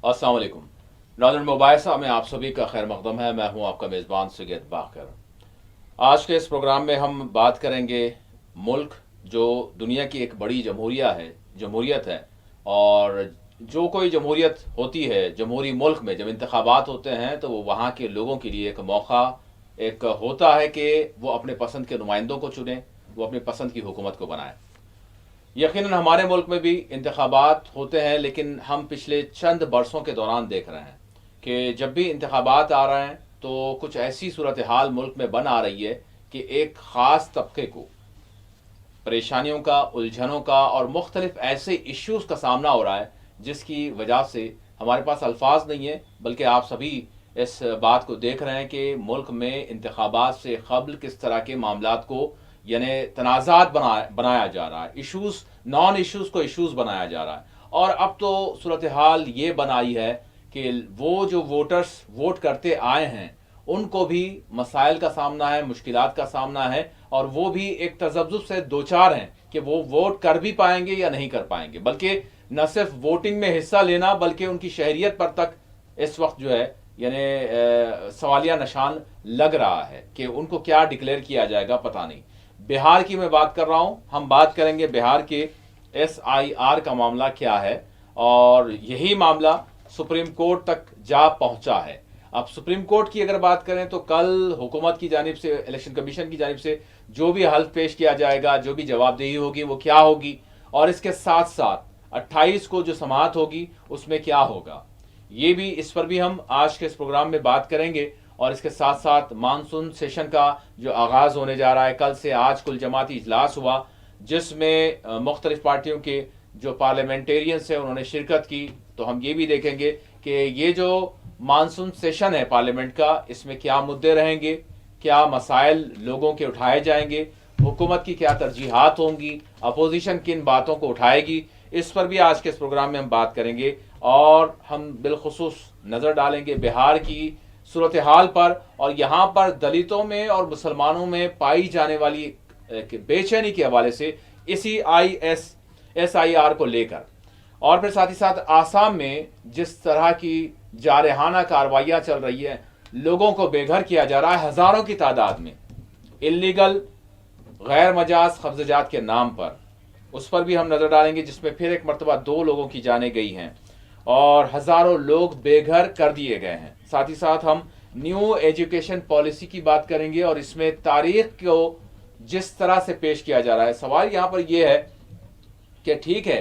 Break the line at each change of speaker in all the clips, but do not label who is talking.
अस्सलाम वालेकुम नाज़रीन, मुबाहिसा में आप सभी का खैर मकदम है। मैं हूं आपका मेज़बान सैयद बाकर। आज के इस प्रोग्राम में हम बात करेंगे मुल्क जो दुनिया की एक बड़ी जमहूरियत है। और जो कोई जमहूरियत होती है, जमहूरी मुल्क में जब इंतखाबात होते हैं तो वो वहाँ के लोगों के लिए एक मौका एक होता है कि वो अपने पसंद के नुमाइंदों को चुनें, वो अपनी पसंद की हुकूमत को बनाएं। यकीनन हमारे मुल्क में भी इंतखाबात होते हैं, लेकिन हम पिछले चंद बरसों के दौरान देख रहे हैं कि जब भी इंतखाबात आ रहे हैं तो कुछ ऐसी सूरत हाल मुल्क में बन आ रही है कि एक ख़ास तबके को परेशानियों का, उलझनों का और मुख्तलिफ ऐसे इश्यूज़ का सामना हो रहा है जिसकी वजह से हमारे पास अल्फाज नहीं है, बल्कि आप सभी इस बात को देख रहे हैं कि मुल्क में इंतखाबात से कबल किस तरह के मामलात को यानी तनाज़ात बनाया जा रहा है, इश्यूज़ नॉन इश्यूज़ को इश्यूज़ बनाया जा रहा है। और अब तो सूरत हाल ये बनाई है कि वो जो वोटर्स वोट करते आए हैं उनको भी मसाइल का सामना है, मुश्किलात का सामना है, और वो भी एक तजब्जुब से दो चार हैं कि वो वोट कर भी पाएंगे या नहीं कर पाएंगे। बल्कि न सिर्फ वोटिंग में हिस्सा लेना बल्कि उनकी शहरियत पर तक इस वक्त जो है यानी सवालिया निशान लग रहा है कि उनको क्या डिक्लेयर किया जाएगा, पता नहीं। बिहार की मैं बात कर रहा हूं, हम बात करेंगे बिहार के SIR का मामला क्या है, और यही मामला सुप्रीम कोर्ट तक जा पहुंचा है। अब सुप्रीम कोर्ट की अगर बात करें तो कल हुकूमत की जानिब से, इलेक्शन कमीशन की जानिब से जो भी हल्फ पेश किया जाएगा, जो भी जवाबदेही होगी वो क्या होगी, और इसके साथ साथ 28 को जो समाअत होगी उसमें क्या होगा, ये भी, इस पर भी हम आज के इस प्रोग्राम में बात करेंगे। और इसके साथ साथ मानसून सेशन का जो आगाज़ होने जा रहा है, कल से आज कुल जमाती इजलास हुआ जिसमें मुख्तलिफ पार्टियों के जो पार्लियामेंटेरियंस हैं उन्होंने शिरकत की। तो हम ये भी देखेंगे कि ये जो मानसून सेशन है पार्लियामेंट का, इसमें क्या मुद्दे रहेंगे, क्या मसाइल लोगों के उठाए जाएंगे, हुकूमत की क्या तरजीहात होंगी, अपोजिशन किन बातों को उठाएगी, इस पर भी आज के इस प्रोग्राम में हम बात करेंगे। और हम बिलखुसूस नज़र डालेंगे बिहार की सूरत हाल पर, और यहाँ पर दलितों में और मुसलमानों में पाई जाने वाली बेचैनी के हवाले से इसी SIR को लेकर, और फिर साथ ही साथ आसाम में जिस तरह की जारहाना कार्रवाइयाँ चल रही है, लोगों को बेघर किया जा रहा है हज़ारों की तादाद में इल्लीगल गैर मजाज कब्ज़ात के नाम पर, उस पर भी हम नज़र डालेंगे, जिसमें फिर एक मरतबा 2 लोगों की जानें गई हैं और हज़ारों लोग बेघर कर दिए गए हैं। साथ ही साथ हम न्यू एजुकेशन पॉलिसी की बात करेंगे और इसमें तारीख को जिस तरह से पेश किया जा रहा है। सवाल यहाँ पर यह है कि ठीक है,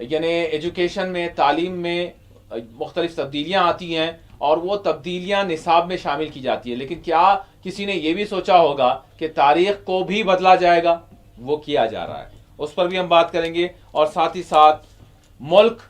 यानी एजुकेशन में, तालीम में मुख्तलिफ तब्दीलियाँ आती हैं और वो तब्दीलियाँ निसाब में शामिल की जाती है, लेकिन क्या किसी ने यह भी सोचा होगा कि तारीख को भी बदला जाएगा? वो किया जा रहा है, उस पर भी हम बात करेंगे। और साथ ही साथ मुल्क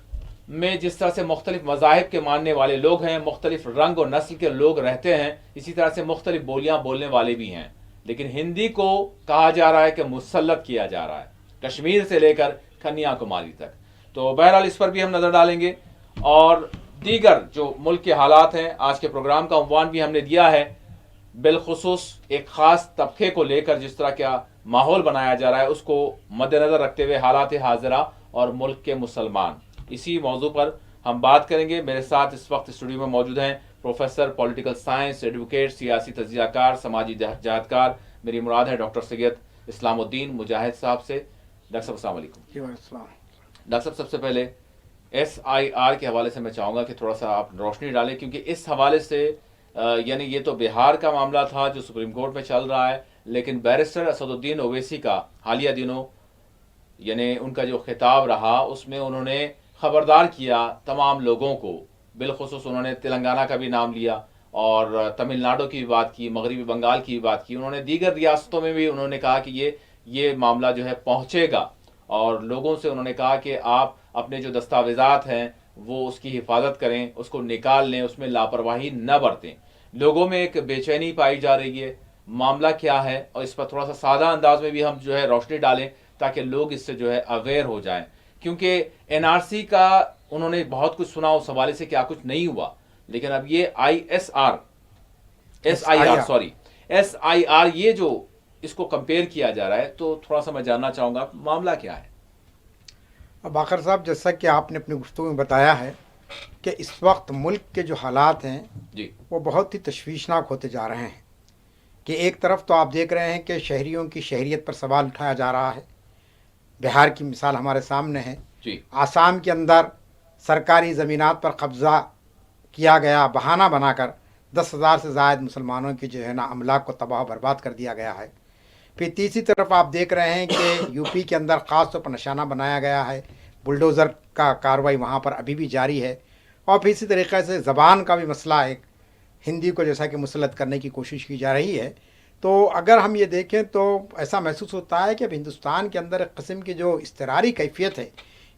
में जिस तरह से मुख्तलिफ मज़ाहिब के मानने वाले लोग हैं, मुख्तलिफ रंग और नस्ल के लोग रहते हैं, इसी तरह से मुख्तलिफ बोलियाँ बोलने वाले भी हैं, लेकिन हिंदी को कहा जा रहा है कि मुसल्लत किया जा रहा है, कश्मीर से लेकर कन्याकुमारी तक। तो बहरहाल इस पर भी हम नज़र डालेंगे, और दीगर जो मुल्क के हालात हैं, आज के प्रोग्राम का उन्वान भी हमने दिया है बिलखुसूस एक ख़ास तबके को लेकर जिस तरह का माहौल बनाया जा रहा है उसको मद्देनज़र रखते हुए हालात हाज़िरा और मुल्क के मुसलमान, इसी मौजू पर हम बात करेंगे। मेरे साथ इस वक्त स्टूडियो में मौजूद हैं प्रोफेसर पॉलिटिकल साइंस, एडवोकेट, सियासी तज्ज़ियाकार, समाजी जहादकार, मेरी मुराद है डॉक्टर सैयद इस्लामुद्दीन मुजाहिद साहब से। डॉक्टर साहब अस्सलाम वालेकुम। डॉक्टर साहब, सबसे पहले SIR के हवाले से मैं चाहूँगा कि थोड़ा सा आप रोशनी डालें, क्योंकि इस हवाले से यानी ये तो बिहार का मामला था जो सुप्रीम कोर्ट में चल रहा है, लेकिन बैरिस्टर असदुद्दीन ओवैसी का हालिया दिनों यानी उनका जो खिताब रहा उसमें उन्होंने ख़बरदार किया तमाम लोगों को, बिलखुसूस उन्होंने तेलंगाना का भी नाम लिया और तमिलनाडु की भी बात की, मगरबी बंगाल की भी बात की, उन्होंने दीगर रियासतों में भी उन्होंने कहा कि ये मामला जो है पहुँचेगा, और लोगों से उन्होंने कहा कि आप अपने जो दस्तावेज़ात हैं वो उसकी हिफाजत करें, उसको निकाल लें, उसमें लापरवाही न बरतें। लोगों में एक बेचैनी पाई जा रही है, मामला क्या है, और इस पर थोड़ा सा सादा अंदाज में भी हम जो है रोशनी डालें ताकि लोग इससे जो है अवेयर हो जाएं, क्योंकि NRC का उन्होंने बहुत कुछ सुना, उस हवाले से क्या कुछ नहीं हुआ, लेकिन अब ये SIR ये जो इसको कंपेयर किया जा रहा है, तो थोड़ा सा मैं जानना चाहूँगा मामला क्या है।
बाकर साहब, जैसा कि आपने अपनी गुफ्तगू में बताया है کہ اس وقت ملک کے جو حالات ہیں
جی
وہ بہت ہی تشویشناک ہوتے جا رہے ہیں کہ ایک طرف تو آپ دیکھ رہے ہیں کہ شہریوں کی شہریت پر سوال اٹھایا جا رہا ہے. بہار کی مثال ہمارے سامنے ہے.
جی
آسام کے اندر سرکاری زمینات پر قبضہ کیا گیا، بہانہ بنا کر 10,000 سے زائد مسلمانوں کی جو ہے نا املاک کو تباہ و برباد کر دیا گیا ہے. پھر تیسری طرف آپ دیکھ رہے ہیں کہ یو پی کے اندر خاص طور پر نشانہ بنایا گیا ہے، بلڈوزر کا کارروائی وہاں پر ابھی بھی جاری ہے. اور پھر اسی طریقے سے زبان کا بھی مسئلہ ایک ہندی کو جیسا کہ مسلط کرنے کی کوشش کی جا رہی ہے. تو اگر ہم یہ دیکھیں تو ایسا محسوس ہوتا ہے کہ اب ہندوستان کے اندر ایک قسم کی جو اضطراری کیفیت ہے،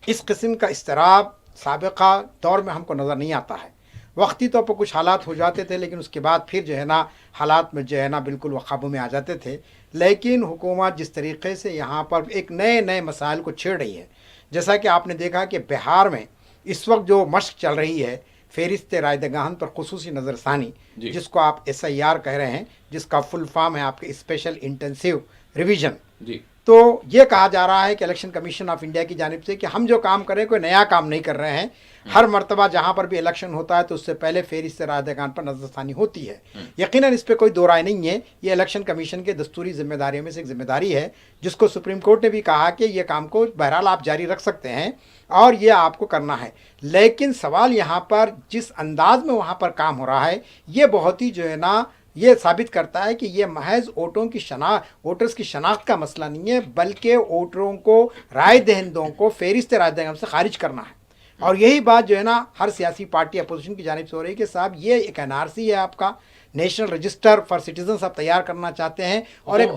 اس قسم کا اضطراب سابقہ دور میں ہم کو نظر نہیں آتا ہے. وقتی طور پر کچھ حالات ہو جاتے تھے لیکن اس کے بعد پھر جو ہے نا حالات میں جو ہے نا بالکل وہ قابو میں آ جاتے تھے. لیکن حکومت جس طریقے سے یہاں پر ایک نئے مسائل کو چھیڑ رہی ہے، جیسا کہ آپ نے دیکھا کہ بہار میں اس وقت جو مشق چل رہی ہے فہرست رائے دہندگان پر خصوصی نظر ثانی،
جی
جس کو آپ SIR کہہ رہے ہیں، جس کا فل فارم ہے آپ کے اسپیشل انٹینسیو ریویژن.
جی
تو یہ کہا جا رہا ہے کہ الیکشن کمیشن آف انڈیا کی جانب سے کہ ہم جو کام کریں کوئی نیا کام نہیں کر رہے ہیں. ہر مرتبہ جہاں پر بھی الیکشن ہوتا ہے تو اس سے پہلے فہرست رائے دہندگان پر نظر ثانی ہوتی ہے. یقیناً اس پہ کوئی دو رائے نہیں ہے، یہ الیکشن کمیشن کے دستوری ذمہ داریوں میں سے ایک ذمہ داری ہے، جس کو سپریم کورٹ نے بھی کہا کہ یہ کام کو بہرحال آپ جاری رکھ سکتے ہیں اور یہ آپ کو کرنا ہے. لیکن سوال یہاں پر جس انداز میں وہاں پر کام ہو رہا ہے یہ بہت ہی جو ہے نا یہ ثابت کرتا ہے کہ یہ محض ووٹرز کی شناخت کا مسئلہ نہیں ہے، بلکہ ووٹروں کو، رائے دہندوں کو فہرست رائے دہندگان سے خارج کرنا ہے. اور یہی بات جو ہے نا ہر سیاسی پارٹی اپوزیشن کی جانب سے ہو رہی ہے کہ صاحب یہ ایک NRC ہے، آپ کا نیشنل رجسٹر فار سٹیزنز آپ تیار کرنا چاہتے ہیں، اور ایک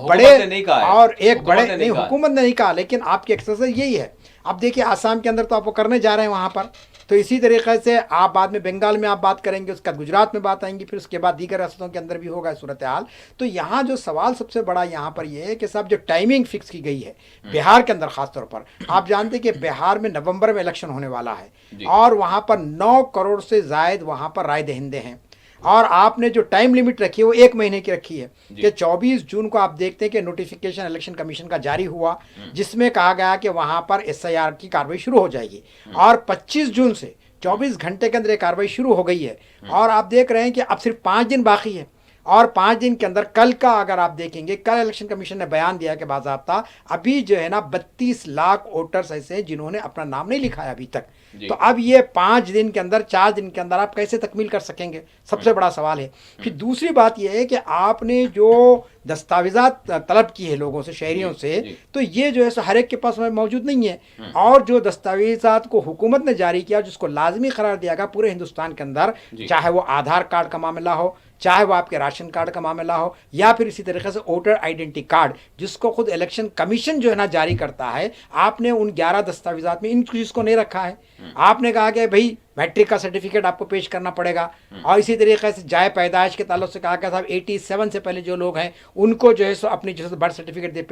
بڑے نہیں، حکومت نے نہیں کہا لیکن آپ کی ایکسرسائز یہی ہے. اب دیکھیے آسام کے اندر تو آپ وہ کرنے جا رہے ہیں وہاں پر، تو اسی طریقے سے آپ بعد میں بنگال میں آپ بات کریں گے، اس کے بعد گجرات میں بات آئیں گی، پھر اس کے بعد دیگر ریاستوں کے اندر بھی ہوگا صورتحال. تو یہاں جو سوال سب سے بڑا یہاں پر یہ ہے کہ صاحب جو ٹائمنگ فکس کی گئی ہے بہار کے اندر، خاص طور پر آپ جانتے ہیں کہ بہار میں نومبر میں الیکشن ہونے والا ہے اور وہاں پر 9 کروڑ سے زائد وہاں پر رائے دہندے ہیں، اور آپ نے جو ٹائم لیمٹ رکھی ہے وہ 1 مہینے کی رکھی ہے کہ 24 جون کو آپ دیکھتے ہیں کہ نوٹیفیکیشن الیکشن کمیشن کا جاری ہوا، جس میں کہا گیا کہ وہاں پر SIR کی کاروائی شروع ہو جائے گی، اور 25 جون سے 24 گھنٹے کے اندر یہ کاروائی شروع ہو گئی ہے. اور آپ دیکھ رہے ہیں کہ اب صرف 5 دن باقی ہے، اور 5 دن کے اندر کل کا اگر آپ دیکھیں گے، کل الیکشن کمیشن نے بیان دیا کہ باضابطہ ابھی جو ہے نا 32 لاکھ ووٹرز ایسے ہیں جنہوں نے اپنا نام نہیں لکھایا ابھی تک. تو اب یہ 5 دن کے اندر، 4 دن کے اندر آپ کیسے تکمیل کر سکیں گے؟ سب سے بڑا سوال ہے. پھر دوسری بات یہ ہے کہ آپ نے جو دستاویزات طلب کی ہے لوگوں سے، شہریوں سے، تو یہ جو ہے سو ہر ایک کے پاس موجود نہیں ہے. اور جو دستاویزات کو حکومت نے جاری کیا، جس کو لازمی قرار دیا گیا پورے ہندوستان کے اندر، چاہے وہ آدھار کارڈ کا معاملہ ہو، چاہے وہ آپ کے راشن کارڈ کا معاملہ ہو، یا پھر اسی طریقے سے ووٹر آئیڈینٹی کارڈ جس کو خود الیکشن کمیشن جو ہے نا جاری کرتا ہے، آپ نے ان 11 دستاویزات میں ان چیز کو نہیں رکھا ہے. آپ نے کہا کہ بھائی میٹرک کا سرٹیفکیٹ آپ کو پیش کرنا پڑے گا، اور اسی طریقے سے جائے پیدائش کے تعلق سے کہا کہ صاحب 87 سے پہلے جو لوگ ہیں ان کو جو ہے سو اپنی جو ہے برتھ سرٹیفکیٹ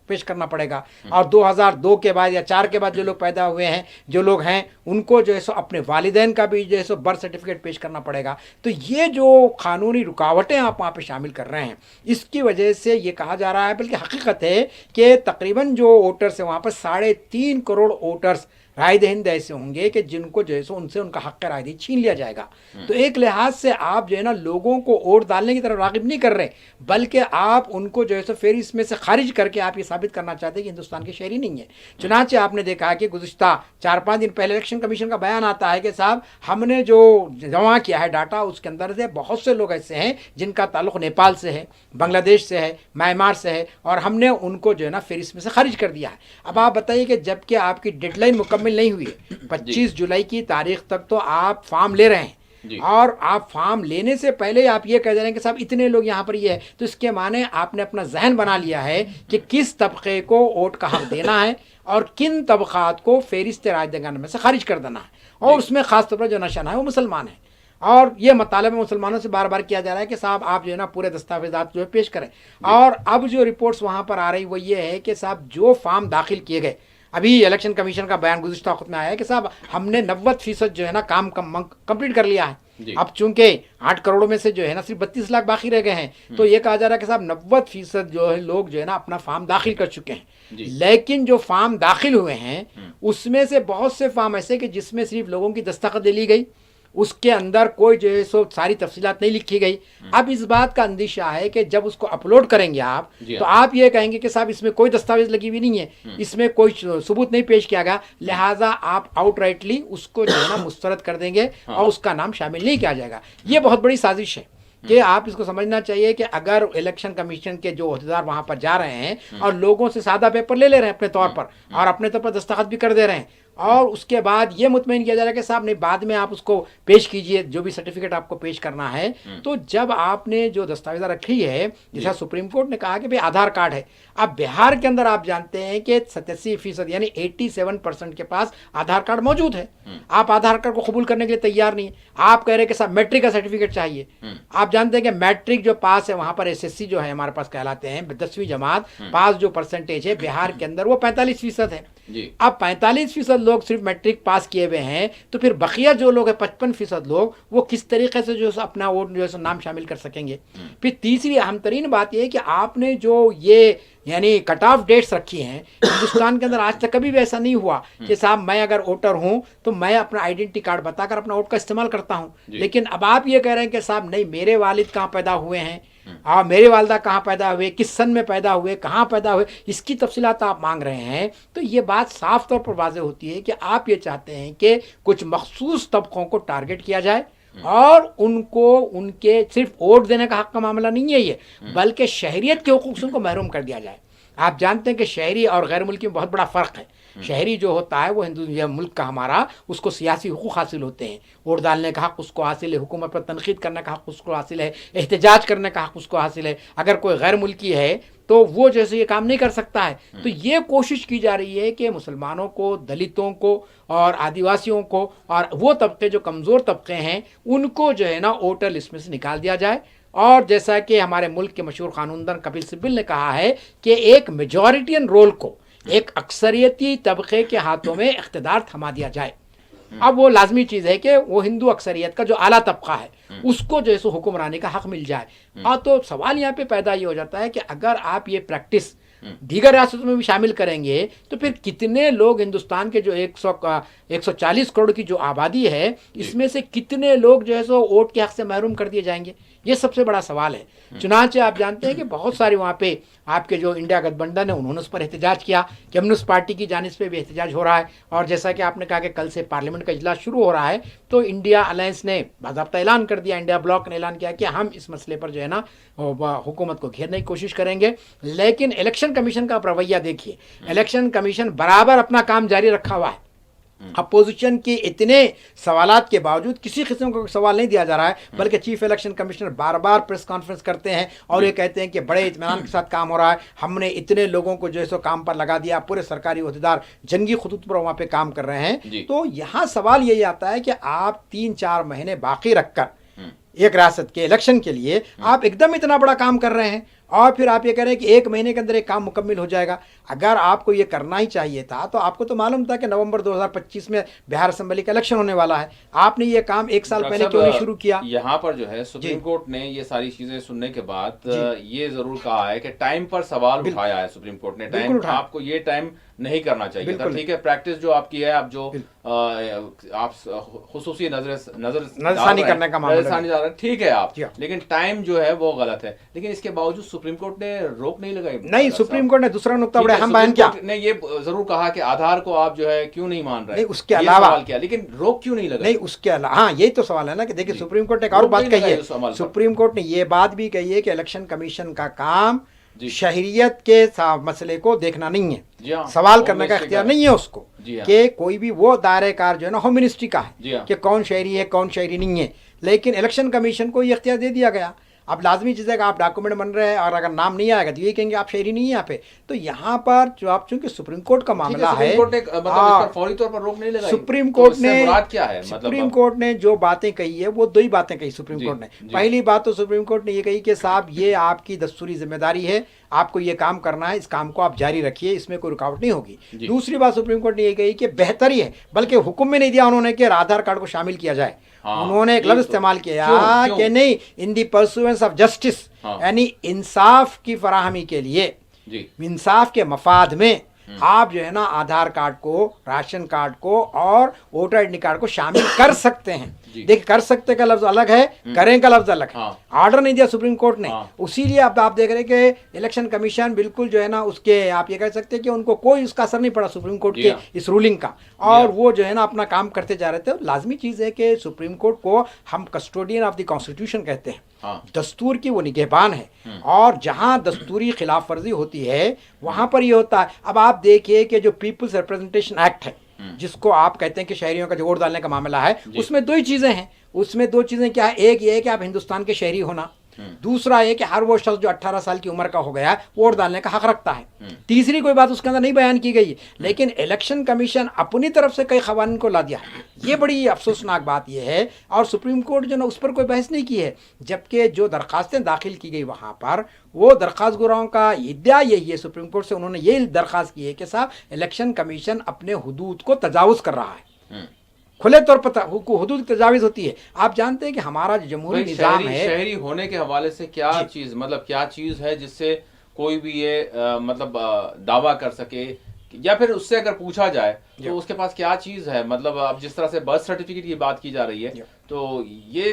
پیش کرنا پڑے گا، اور 2002 کے بعد یا 4 کے بعد جو لوگ پیدا ہوئے ہیں، جو لوگ ہیں، ان کو جو ہے سو اپنے والدین کا بھی جو ہے سو برتھ سرٹیفکیٹ پیش کرنا پڑے گا. تو یہ جو قانونی رکاوٹیں آپ وہاں پہ شامل کر رہے ہیں، اس کی وجہ سے یہ کہا جا رہا ہے، بلکہ حقیقت ہے کہ تقریباً جو ووٹرس ہیں وہاں پر 3.5 کروڑ ووٹرس رائے دہندے ایسے ہوں گے کہ جن کو جو ہے سو ان سے ان کا حق رائے دہی چھین لیا جائے گا. تو ایک لحاظ سے آپ جو ہے نا لوگوں کو ووٹ ڈالنے کی طرف راغب نہیں کر رہے، بلکہ آپ ان کو جو ہے سو فہرست میں سے خارج کر کے آپ یہ ثابت کرنا چاہتے ہیں کہ ہندوستان کے شہری نہیں ہیں. چنانچہ آپ نے دیکھا کہ گزشتہ 4-5 دن پہلے الیکشن کمیشن کا بیان آتا ہے کہ صاحب ہم نے جو جمع کیا ہے ڈاٹا، اس کے اندر سے بہت سے لوگ ایسے ہیں جن کا تعلق نیپال سے ہے، بنگلہ دیش سے ہے، میانمار سے ہے، اور ہم نے ان کو جو ہے نا فہرست میں سے خارج کر دیا ہے. اب آپ بتائیے کہ جب کہ آپ کی ڈیڈ لائن مکمل نہیں ہوئی ہے، 25 جولائی کی تاریخ تک تو آپ فارم لے رہے ہیں، اور آپ فارم لینے سے پہلے آپ یہ کہہ دے رہے ہیں کہ صاحب اتنے لوگ یہاں پر یہ ہے، تو اس کے معنی آپ نے اپنا ذہن بنا لیا ہے کہ کس طبقے کو ووٹ کا حق دینا ہے اور کن طبقات کو فہرست رائے دہندگان میں سے خارج کر دینا ہے. اور اس میں خاص طور پر جو نشانہ ہے وہ مسلمان ہیں، اور یہ مطالبہ مسلمانوں سے بار بار کیا جا رہا ہے کہ صاحب آپ جو ہے نا پورے دستاویزات جو ہے پیش کریں. اور اب جو رپورٹس وہاں پر آ رہی وہ یہ ہے کہ صاحب جو فارم داخل کیے گئے، ابھی الیکشن کمیشن کا بیان گزشتہ وقت میں آیا ہے کہ صاحب ہم نے 90% جو ہے نا کام کمپلیٹ کر لیا ہے،
जी।
अब चूंकि 8 करोड़ में से जो है ना सिर्फ 32 लाख बाकी रह गए हैं, तो ये कहा जा रहा है कि साहब 90% जो है लोग जो है ना अपना फॉर्म दाखिल कर चुके हैं।
जी।
लेकिन जो फॉर्म दाखिल हुए हैं उसमें से बहुत से फॉर्म ऐसे कि जिसमें सिर्फ लोगों की दस्तखत ले ली गई, उसके अंदर कोई जो है सो सारी तफसीलात नहीं लिखी गई। अब इस बात का अंदेशा है कि जब उसको अपलोड करेंगे आप,
जी
तो
हाँ।
आप ये कहेंगे कि साहब इसमें कोई दस्तावेज लगी हुई नहीं है, इसमें कोई सबूत नहीं पेश किया गया, लिहाजा आप आउटराइटली उसको जो है ना मुस्तरद कर देंगे और उसका नाम शामिल नहीं किया जाएगा। ये बहुत बड़ी साजिश है कि आप इसको समझना चाहिए कि अगर इलेक्शन कमीशन के जो अहदेदार वहां पर जा रहे हैं और लोगों से सादा पेपर ले रहे हैं अपने तौर पर और अपने तौर पर दस्तखत भी कर दे रहे हैं, और उसके बाद ये मुतमईन किया जा रहा है कि साहब नहीं बाद में आप उसको पेश कीजिए जो भी सर्टिफिकेट आपको पेश करना है, तो जब आपने जो दस्तावेजा रखी है, जैसा सुप्रीम कोर्ट ने कहा कि भाई आधार कार्ड है, अब बिहार के अंदर आप जानते हैं कि 87% यानी 87% के पास आधार कार्ड मौजूद है। आप आधार कार्ड को कबूल करने के लिए तैयार नहीं है, आप कह रहे हैं कि साहब मैट्रिक का सर्टिफिकेट चाहिए। आप जानते हैं कि मैट्रिक जो पास है वहां पर एसएससी जो है हमारे पास कहलाते हैं 10वीं जमात पास, जो परसेंटेज है बिहार के अंदर वो 45% है। अब 45% लोग सिर्फ मैट्रिक पास किए हुए हैं, तो फिर बकिया जो लोग हैं 55% लोग, वो किस तरीके से जो अपना वोट जो है नाम शामिल कर सकेंगे। फिर तीसरी अहम तरीन बात यह है कि आपने जो ये यानी कट ऑफ डेट्स रखी हैं, हिंदुस्तान के अंदर आज तक कभी भी ऐसा नहीं हुआ कि साहब मैं अगर वोटर हूं तो मैं अपना आइडेंटिटी कार्ड बताकर अपना वोट का इस्तेमाल करता हूं, लेकिन अब आप ये कह रहे हैं कि साहब नहीं मेरे वालिद कहाँ पैदा हुए हैं, मेरे वालदा कहाँ पैदा हुए, किस सन में पैदा हुए, कहाँ पैदा हुए, इसकी तफसीलात आप मांग रहे हैं, तो ये बात साफ तौर पर वाज़ेह होती है कि आप ये चाहते हैं कि कुछ मखसूस तबकों को टारगेट किया जाए और उनको उनके सिर्फ वोट देने का हक का मामला नहीं है ये, बल्कि शहरियत के हुकूक से उनको महरूम कर दिया जाए। आप जानते हैं कि शहरी और गैर मुल्की में बहुत बड़ा फ़र्क है। शहरी जो होता है वो हिंदू या मुल्क का हमारा, उसको सियासी हुकूक हासिल होते हैं, वोट डालने का हक उसको हासिल है, हुकूमत पर तनकीद करने का हक उसको हासिल है, एहतजाज करने का हक उसको हासिल है। अगर कोई गैर मुल्की है तो वो जैसे ये काम नहीं कर सकता है। तो ये कोशिश की जा रही है कि मुसलमानों को, दलितों को और आदिवासियों को और वो तबके जो कमज़ोर तबके हैं उनको जो है ना वोटर लिस्ट में से निकाल दिया जाए। और जैसा कि हमारे मुल्क के मशहूर कानूनदान कपिल सिब्बल ने कहा है कि एक मेजॉरिटियन रोल को एक अक्सरियती तबके के हाथों में इख्तिदार थमा दिया जाए। अब वो लाजमी चीज़ है कि वो हिंदू अक्सरियत का जो आला तबका है उसको जो है सो हुक्मरानी का हक मिल जाए। और तो सवाल यहाँ पे पैदा ये हो जाता है कि अगर आप ये प्रैक्टिस दीगर रियासतों में भी शामिल करेंगे तो फिर कितने लोग हिंदुस्तान के जो 140 करोड़ की जो आबादी है इसमें से कितने लोग जो है सो वोट के हक से महरूम कर दिए जाएंगे, ये सबसे बड़ा सवाल है। चुनांचे आप जानते हैं कि बहुत सारे वहाँ पे आपके जो इंडिया गठबंधन है उन्होंने उस पर एहतजाज किया, कम्युनिस्ट पार्टी की जानिब पे भी एहतजाज हो रहा है। और जैसा कि आपने कहा कि कल से पार्लियामेंट का इजलास शुरू हो रहा है, तो इंडिया अलायंस ने बाज़ाब्ता ऐलान कर दिया, इंडिया ब्लॉक ने ऐलान किया कि हम इस मसले पर जो है ना हुकूमत को घेरने की कोशिश करेंगे। लेकिन इलेक्शन कमीशन का रवैया देखिए, इलेक्शन कमीशन बराबर अपना काम जारी रखा हुआ है। अपोजिशन के इतने सवालात के बावजूद किसी किस्म का सवाल नहीं दिया जा रहा है, बल्कि चीफ इलेक्शन कमिश्नर बार बार प्रेस कॉन्फ्रेंस करते हैं और ये कहते हैं कि बड़े इत्मीनान के साथ काम हो रहा है, हमने इतने लोगों को जो है सो काम पर लगा दिया, पूरे सरकारी ओहदेदार जंगी खतूत पर वहाँ पे काम कर रहे हैं। तो यहाँ सवाल यही आता है कि आप 3-4 महीने बाकी रखकर एक रियासत के इलेक्शन के लिए आप एकदम इतना बड़ा काम कर रहे हैं और फिर आप ये कह रहे हैं कि 1 महीने के अंदर एक काम मुकम्मल हो जाएगा। अगर आपको ये करना ही चाहिए था तो आपको तो मालूम था कि नवंबर 2025 में बिहार असेंबली का इलेक्शन होने वाला है, आपने ये काम 1 साल पहले क्यों नहीं शुरू किया?
यहाँ पर जो है सुप्रीम कोर्ट ने ये सारी चीजें सुनने के बाद ये जरूर कहा है कि टाइम पर सवाल उठाया है सुप्रीम कोर्ट ने, टाइम आपको ये टाइम नहीं करना चाहिए था। ठीक है, प्रैक्टिस जो आपकी है, आप जो आप खुसूसी
नजरसानी करने का मामला,
ठीक है आप, लेकिन टाइम जो है वो गलत है। लेकिन इसके बावजूद सुप्रीम कोर्ट ने रोक नहीं लगाई।
नहीं, सुप्रीम कोर्ट ने दूसरा नुक्ता बड़ा अहम बयान किया,
ने ये जरूर कहा कि आधार को आप जो है क्यों नहीं मान रहे,
नहीं उसके अलावा
किया, लेकिन रोक क्यों नहीं लगा?
नहीं उसके अलावा, हाँ यही तो सवाल है ना कि देखिए सुप्रीम कोर्ट ने एक और बात कही है, सुप्रीम कोर्ट ने ये बात भी कही है कि इलेक्शन कमीशन का काम शहरियत के मसले को देखना नहीं है, सवाल करने का इख्तियार नहीं है उसको, कि कोई भी वो दायरेकार जो है ना होम मिनिस्ट्री का है कि कौन शहरी है कौन शहरी नहीं है। लेकिन इलेक्शन कमीशन को ये इख्तियार दे दिया गया। अब लाजमी चीज़ है कि आप डॉक्यूमेंट बन रहे हैं और अगर नाम नहीं आएगा तो ये कहेंगे आप शहरी नहीं है यहाँ पे। तो यहाँ पर जो आप चूंकि सुप्रीम कोर्ट का मामला है,
फौरी तौर पर रोक नहीं लगाई।
सुप्रीम कोर्ट ने
क्या है,
सुप्रीम कोर्ट ने जो बातें कही है वो 2 ही बातें कही सुप्रीम कोर्ट ने। पहली बात तो सुप्रीम कोर्ट ने ये कही कि साहब ये आपकी दस्तूरी जिम्मेदारी है, आपको ये काम करना है, इस काम को आप जारी रखिए, इसमें कोई रुकावट नहीं होगी। दूसरी बात सुप्रीम कोर्ट ने ये कही कि बेहतर ही है, बल्कि हुक्म में नहीं दिया उन्होंने कि आधार कार्ड को शामिल किया जाए,
हाँ,
उन्होंने एक
ये
लफ्ज
तो-
इस्तेमाल किया
क्यों?
कि नहीं, इन दी परसुएंस ऑफ जस्टिस,
हाँ।
यानी इंसाफ की फराहमी के लिए,
जी
इंसाफ के मफाद में आप जो है ना आधार कार्ड को, राशन कार्ड को और वोटर आईडी कार्ड को शामिल कर सकते हैं।
जी।
देखिए, कर सकते का लफ्ज अलग है, करें का लफ्ज अलग है।
हाँ।
ऑर्डर नहीं दिया सुप्रीम कोर्ट ने,
हाँ।
उसीलिए अब आप देख रहे हैं कि इलेक्शन कमीशन बिल्कुल जो है ना उसके, आप ये कह सकते हैं कि उनको कोई उसका असर नहीं पड़ा सुप्रीम कोर्ट
जी
के
हाँ।
इस रूलिंग का, और
हाँ।
वो जो है ना अपना काम करते जा रहे थे। लाजमी चीज़ है कि सुप्रीम कोर्ट को हम कस्टोडियन ऑफ द कॉन्स्टिट्यूशन कहते हैं,
हाँ
दस्तूर की वो निगहबान है, और जहां दस्तूरी खिलाफ वर्जी होती है वहां पर ये होता है। अब आप देखिए कि जो पीपल्स रिप्रेजेंटेशन एक्ट है, जिसको आप कहते हैं कि शहरियों का जो वोट डालने का मामला है, उसमें दो ही चीजें हैं। उसमें दो चीजें क्या है, एक ये है कि आप हिंदुस्तान के शहरी होना, दूसरा ये कि हर वो शख्स जो 18 साल की उम्र का हो गया वोट डालने का हक रखता है। तीसरी कोई बात उसके अंदर नहीं बयान की गई है, लेकिन इलेक्शन कमीशन अपनी तरफ से कई कवानीन को ला दिया है। ये बड़ी अफसोसनाक बात यह है, और सुप्रीम कोर्ट जो ना उस पर कोई बहस नहीं की है, जबकि जो दरखास्तें दाखिल की गई वहाँ पर वो दरख्वास्त गुराओं का इद्या यही है सुप्रीम कोर्ट से, उन्होंने ये दरख्वास्त की है कि साहब इलेक्शन कमीशन अपने हुदूद को तजावुज़ कर रहा है, खुले तौर पर हुदूद की तजावीज़ होती है। आप जानते हैं कि हमारा जो जमहूरी
भाई,
निज़ाम है,
शहरी होने के हवाले से क्या चीज, मतलब क्या चीज है जिससे कोई भी ये मतलब दावा कर सके, या फिर उससे अगर पूछा जाए तो उसके पास क्या चीज है? मतलब अब जिस तरह से बर्थ सर्टिफिकेट की बात की जा रही है, तो ये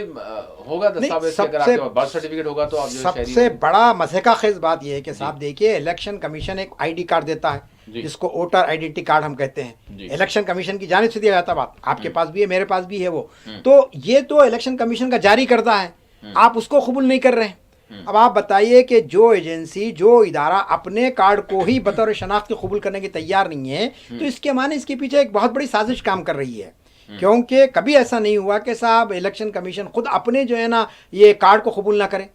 होगा दस्तावेज कि अगर आपके पास बर्थ सर्टिफिकेट होगा तो आप जो शहरी
सबसे बड़ा मजे का खेज बात यह है कि साहब देखिए, इलेक्शन कमीशन एक आईडी कार्ड देता है जिसको वोटर आइडेंटिटी कार्ड हम कहते हैं। इलेक्शन कमीशन की जानिब से दिया जाता बात, आपके पास भी है, मेरे पास भी है वो। तो ये तो इलेक्शन कमीशन का जारी करता है, आप उसको कबूल नहीं कर रहे हैं। अब आप बताइए कि जो एजेंसी, जो इदारा अपने कार्ड को ही बतौर शनाख्त कबूल करने की तैयार नहीं है, तो इसके माने इसके पीछे एक बहुत बड़ी साजिश काम कर रही है। क्योंकि कभी ऐसा नहीं हुआ कि साहब इलेक्शन कमीशन खुद अपने जो है ना ये कार्ड को कबूल ना करे,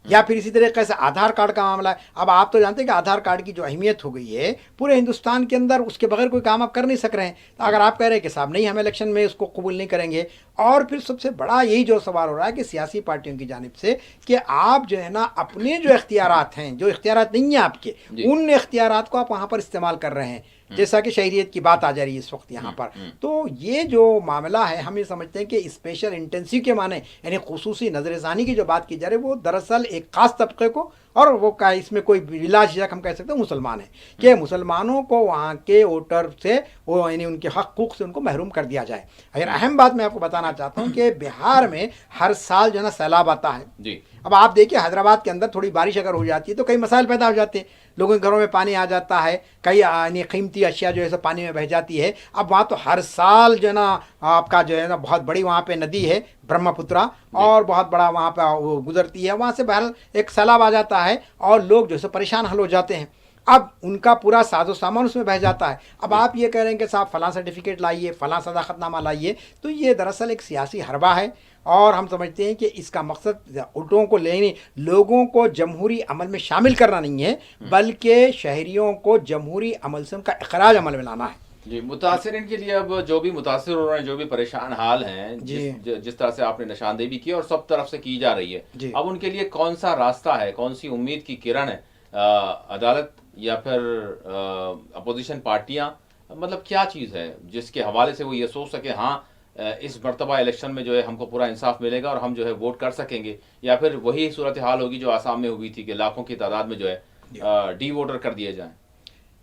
या फिर इसी तरीके से आधार कार्ड का मामला है। अब आप तो जानते हैं कि आधार कार्ड की जो अहमियत हो गई है पूरे हिंदुस्तान के अंदर, उसके बगैर कोई काम आप कर नहीं सक रहे हैं। तो अगर आप कह रहे हैं कि साहब नहीं, हम इलेक्शन में उसको कबूल नहीं करेंगे, और फिर सबसे बड़ा यही जो सवाल हो रहा है कि सियासी पार्टियों की जानिब से कि आप जो है ना अपने जो इख्तियारात हैं, जो इख्तियारात नहीं हैं आपके, उन इख्तियारात को आप वहाँ पर इस्तेमाल कर रहे हैं, जैसा कि शहरियत की बात आ जा रही है इस वक्त यहाँ पर। तो ये जो मामला है, हम ये समझते हैं कि स्पेशल इंटेंसिव के माने, यानी खुसूसी नजरसानी की जो बात की जा रही है, वो दरअसल एक खास तबके को, और वो का इसमें कोई इलाज हम कह सकते हैं मुसलमान है, कि मुसलमानों को वहाँ के वोटर से, वो यानी उनके हकूक़ से उनको महरूम कर दिया जाए। अगर अहम बात मैं आपको बताना चाहता हूँ कि बिहार में हर साल जो है ना सैलाब आता है जी। अब आप देखिए हैदराबाद के अंदर थोड़ी बारिश अगर हो जाती है तो कई मसाइल पैदा हो जाते हैं, लोगों के घरों में पानी आ जाता है, कई यानी कीमती अशिया जो है सब पानी में बह जाती है। अब वहाँ तो हर साल जो है ना आपका जो है ना बहुत बड़ी वहाँ पे नदी है ब्रह्मपुत्रा, और बहुत बड़ा वहाँ पे वो गुजरती है, वहाँ से बहरहाल एक सैलाब आ जाता है और लोग जो है परेशान हल हो जाते हैं। अब उनका पूरा साजो सामान उसमें बह जाता है। अब आप ये कह रहे हैं कि साहब फलां सर्टिफिकेट लाइए, फलां सदाकतनामा लाइए, तो ये दरअसल एक सियासी हरबा है, और हम समझते हैं कि इसका मकसद वोटों को लेने, लोगों को जमहूरी अमल में शामिल करना नहीं है, बल्कि शहरियों को जमहूरी अमल से उनका इखराज अमल में लाना है।
जी, मुतासिरीन के लिए अब जो भी मुतासिर हो रहे हैं, जो भी परेशान हाल हैं, जिस तरह से आपने निशानदेही भी की और सब तरफ से की जा रही है, अब उनके लिए कौन सा रास्ता है, कौन सी उम्मीद की किरण है? अदालत या फिर अपोजिशन पार्टियां, मतलब क्या चीज़ है जिसके हवाले से वो ये सोच सके हाँ इस मरतबा इलेक्शन में जो है हमको पूरा इंसाफ मिलेगा और हम जो है वोट कर सकेंगे, या फिर वही सूरत हाल होगी जो आसाम में हुई थी कि लाखों की तादाद में जो है डी वोटर कर दिए जाएं?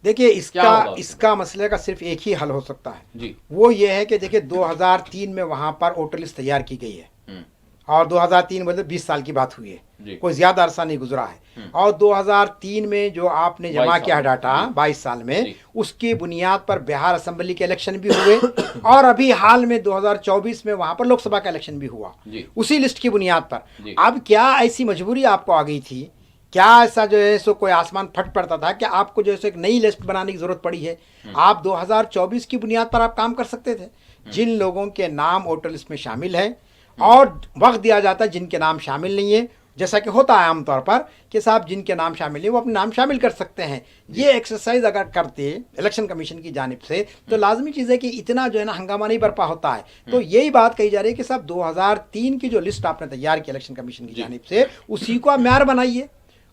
देखिए, इसका मसले का सिर्फ एक ही हल हो सकता है जी, वो ये है कि देखिए 2003 में वहाँ पर वोटर लिस्ट तैयार की गई है, और 2003 मतलब 20 साल की बात हुई है, कोई ज़्यादा अरसा नहीं गुजरा है। और 2003 में जो आपने जमा किया डाटा 22 साल में, उसकी बुनियाद पर बिहार असेंबली के इलेक्शन भी हुए, और अभी हाल में 2024 में वहाँ पर लोकसभा का इलेक्शन भी हुआ उसी लिस्ट की बुनियाद पर। अब क्या ऐसी मजबूरी आपको आ गई थी, क्या ऐसा जो है सो कोई आसमान फट पड़ता था कि आपको जो है एक नई लिस्ट बनाने की ज़रूरत पड़ी है? आप 2024 की बुनियाद पर आप काम कर सकते थे। जिन लोगों के नाम वोटर लिस्ट में शामिल है, और वक्त दिया जाता है जिनके नाम शामिल नहीं है, जैसा कि होता है आमतौर पर कि साहब जिनके नाम शामिल है वो अपने नाम शामिल कर सकते हैं। ये एक्सरसाइज अगर करते इलेक्शन कमीशन की जानिब से, तो लाजमी चीज़ है कि इतना जो है ना हंगामा नहीं बरपा होता है। तो यही बात कही जा रही है कि साहब 2003 की जो लिस्ट आपने तैयार की इलेक्शन कमीशन की जानिब से, उसी को आप म्यार बनाइए,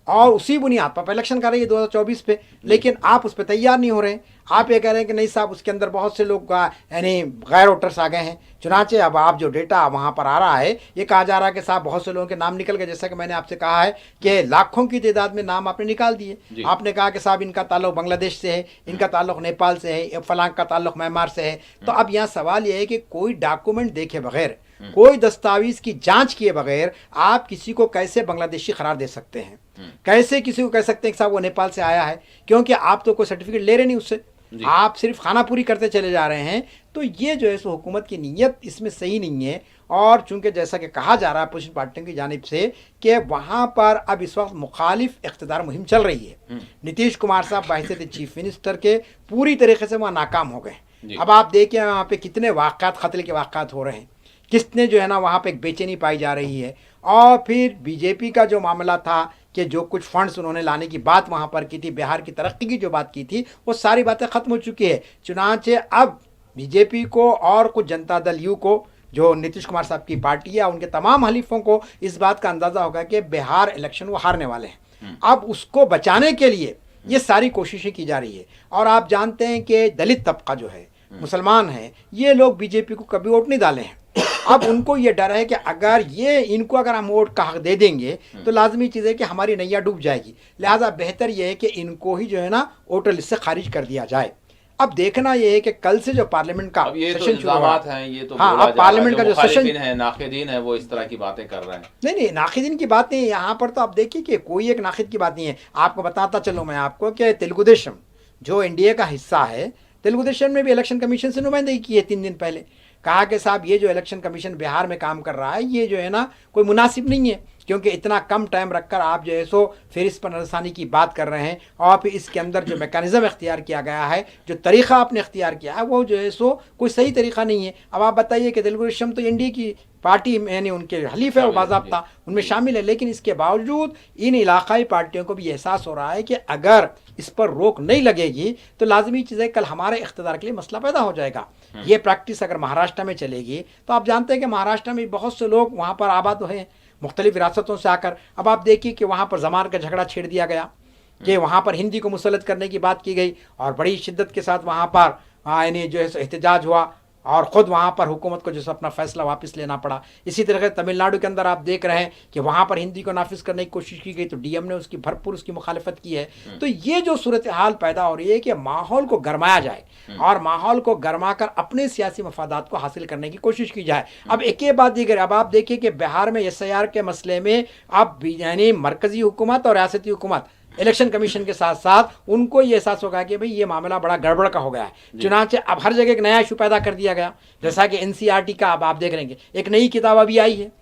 और उसी बुनियाद पर इलेक्शन कर रही है 2024 पे, लेकिन आप उस पर तैयार नहीं हो रहे हैं। आप ये कह रहे हैं कि नहीं साहब उसके अंदर बहुत से लोग यानी गैर वोटर्स आ गए हैं। चुनाचे अब आप जो डेटा वहाँ पर आ रहा है ये कहा जा रहा है कि साहब बहुत से लोगों के नाम निकल गए, जैसा कि मैंने आपसे कहा है कि लाखों की तादाद में नाम आपने निकाल दिए। आपने कहा कि साहब इनका ताल्लुक बांग्लादेश से है, इनका ताल्लुक नेपाल से है, फलां का ताल्लुक म्यांमार से है। तो अब यहाँ सवाल ये है कि कोई डॉक्यूमेंट देखे बगैर, कोई दस्तावेज की जांच किए बगैर आप किसी को कैसे बांग्लादेशी करार दे सकते हैं? कैसे किसी को कह सकते हैं कि साहब वो नेपाल से आया है? क्योंकि आप तो कोई सर्टिफिकेट ले रहे नहीं उससे, आप सिर्फ खाना पूरी करते चले जा रहे हैं। तो ये जो है सो हुकूमत की नीयत इसमें सही नहीं है। और चूंकि जैसा कि कहा जा रहा है अपोजिशन पार्टियों की जानिब से कि वहाँ पर अब इस वक्त मुखालिफ इख्तिदार मुहिम चल रही है। नीतीश कुमार साहब बहैसियत चीफ मिनिस्टर के पूरी तरीके से वहाँ नाकाम हो गए। अब आप देखिए वहाँ पे कितने वाक़ात, कत्ल के वाक़ात हो रहे हैं, कितने जो है ना वहाँ पे एक बेचैनी पाई जा रही है। और फिर बीजेपी का जो मामला था कि जो कुछ फंड्स उन्होंने लाने की बात वहाँ पर की थी, बिहार की तरक्की की जो बात की थी, वो सारी बातें ख़त्म हो चुकी है। चुनाचे अब बीजेपी को और कुछ जनता दल यू को, जो नीतीश कुमार साहब की पार्टी है, उनके तमाम हलीफों को इस बात का अंदाज़ा होगा कि बिहार इलेक्शन वो हारने वाले हैं। अब उसको बचाने के लिए ये सारी कोशिशें की जा रही है। और आप जानते हैं कि दलित तबका जो है, मुसलमान है, ये लोग बीजेपी को कभी वोट नहीं डाले हैं। अब उनको ये डर है कि अगर ये इनको अगर हम वोट का हक दे देंगे तो लाजमी चीज़ है कि हमारी नैया डूब जाएगी। लिहाजा बेहतर ये है कि इनको ही जो है ना वोटर लिस्ट से खारिज कर दिया जाए। अब देखना ये है कि कल से जो पार्लियामेंट का
सेशन शुरू हुआ है, ये तो
हाँ, अब पार्लियामेंट का जो सेशन
है, नाखिदीन है, वो इस तरह की बातें कर रहे हैं।
नहीं, नाखिदीन की बात नहीं, यहाँ पर तो आप देखिए कि कोई एक नाखिद की बात नहीं है। आपको बताता चलो मैं आपको कि तेलुगु देशम जो एनडीए का हिस्सा है, तेलुगु देशम में भी इलेक्शन कमीशन से नुमाइंदगी की है 3 दिन पहले। कहा कि साहब ये जो इलेक्शन कमीशन बिहार में काम कर रहा है ये जो है ना कोई मुनासिब नहीं है, क्योंकि इतना कम टाइम रखकर आप जो है सो फहरिस्त पर नजरसानी की बात कर रहे हैं। और फिर इसके अंदर जो मैकेनिज़्म इख्तियार किया गया है, जो तरीक़ा आपने इख्तियार किया है, वो जो है सो कोई सही तरीक़ा नहीं है। अब आप बताइए कि तेलुगु देशम तो एनडीए की पार्टी यानी उनके हलीफ है, वो बाज़ाब्ता उनमें शामिल है, लेकिन इसके बावजूद इन इलाकाई पार्टियों को भी एहसास हो रहा है कि अगर इस पर रोक नहीं लगेगी तो लाजमी चीज़ है कल हमारे इख्तिदार के लिए मसला पैदा हो जाएगा। ये प्रैक्टिस अगर महाराष्ट्र में चलेगी तो आप जानते हैं कि महाराष्ट्र में बहुत से लोग वहाँ पर आबाद हैं मुख्तलिफ विरासतों से आकर। अब आप देखिए कि वहाँ पर ज़मान का झगड़ा छेड़ दिया गया कि वहाँ पर हिंदी को मुसल्लत करने की बात की गई और बड़ी शिद्दत के साथ वहाँ पर यानी जो है एहतजाज हुआ और ख़ुद वहाँ पर हुकूमत को जो है अपना फ़ैसला वापस लेना पड़ा। इसी तरह तमिलनाडु के अंदर आप देख रहे हैं कि वहाँ पर हिंदी को नाफिज करने की कोशिश की गई तो डीएम ने उसकी भरपूर उसकी मुखालफत की है। तो ये जो सूरत हाल पैदा हो रही है कि माहौल को गरमाया जाए और माहौल को गरमा कर अपने सियासी मफादात को हासिल करने की कोशिश की जाए। अब एक ही बात दीगर, अब आप देखिए कि बिहार में SIR के मसले में अब यानी मरकज़ी हुकूमत और रियासती हुकूमत इलेक्शन कमीशन के साथ साथ उनको ये एहसास होगा कि भाई ये मामला बड़ा गड़बड़ का हो गया है। चुनाचे अब हर जगह एक नया इशू पैदा कर दिया गया, जैसा कि NCERT का अब आप देख रहे हैं एक नई किताब अभी आई है,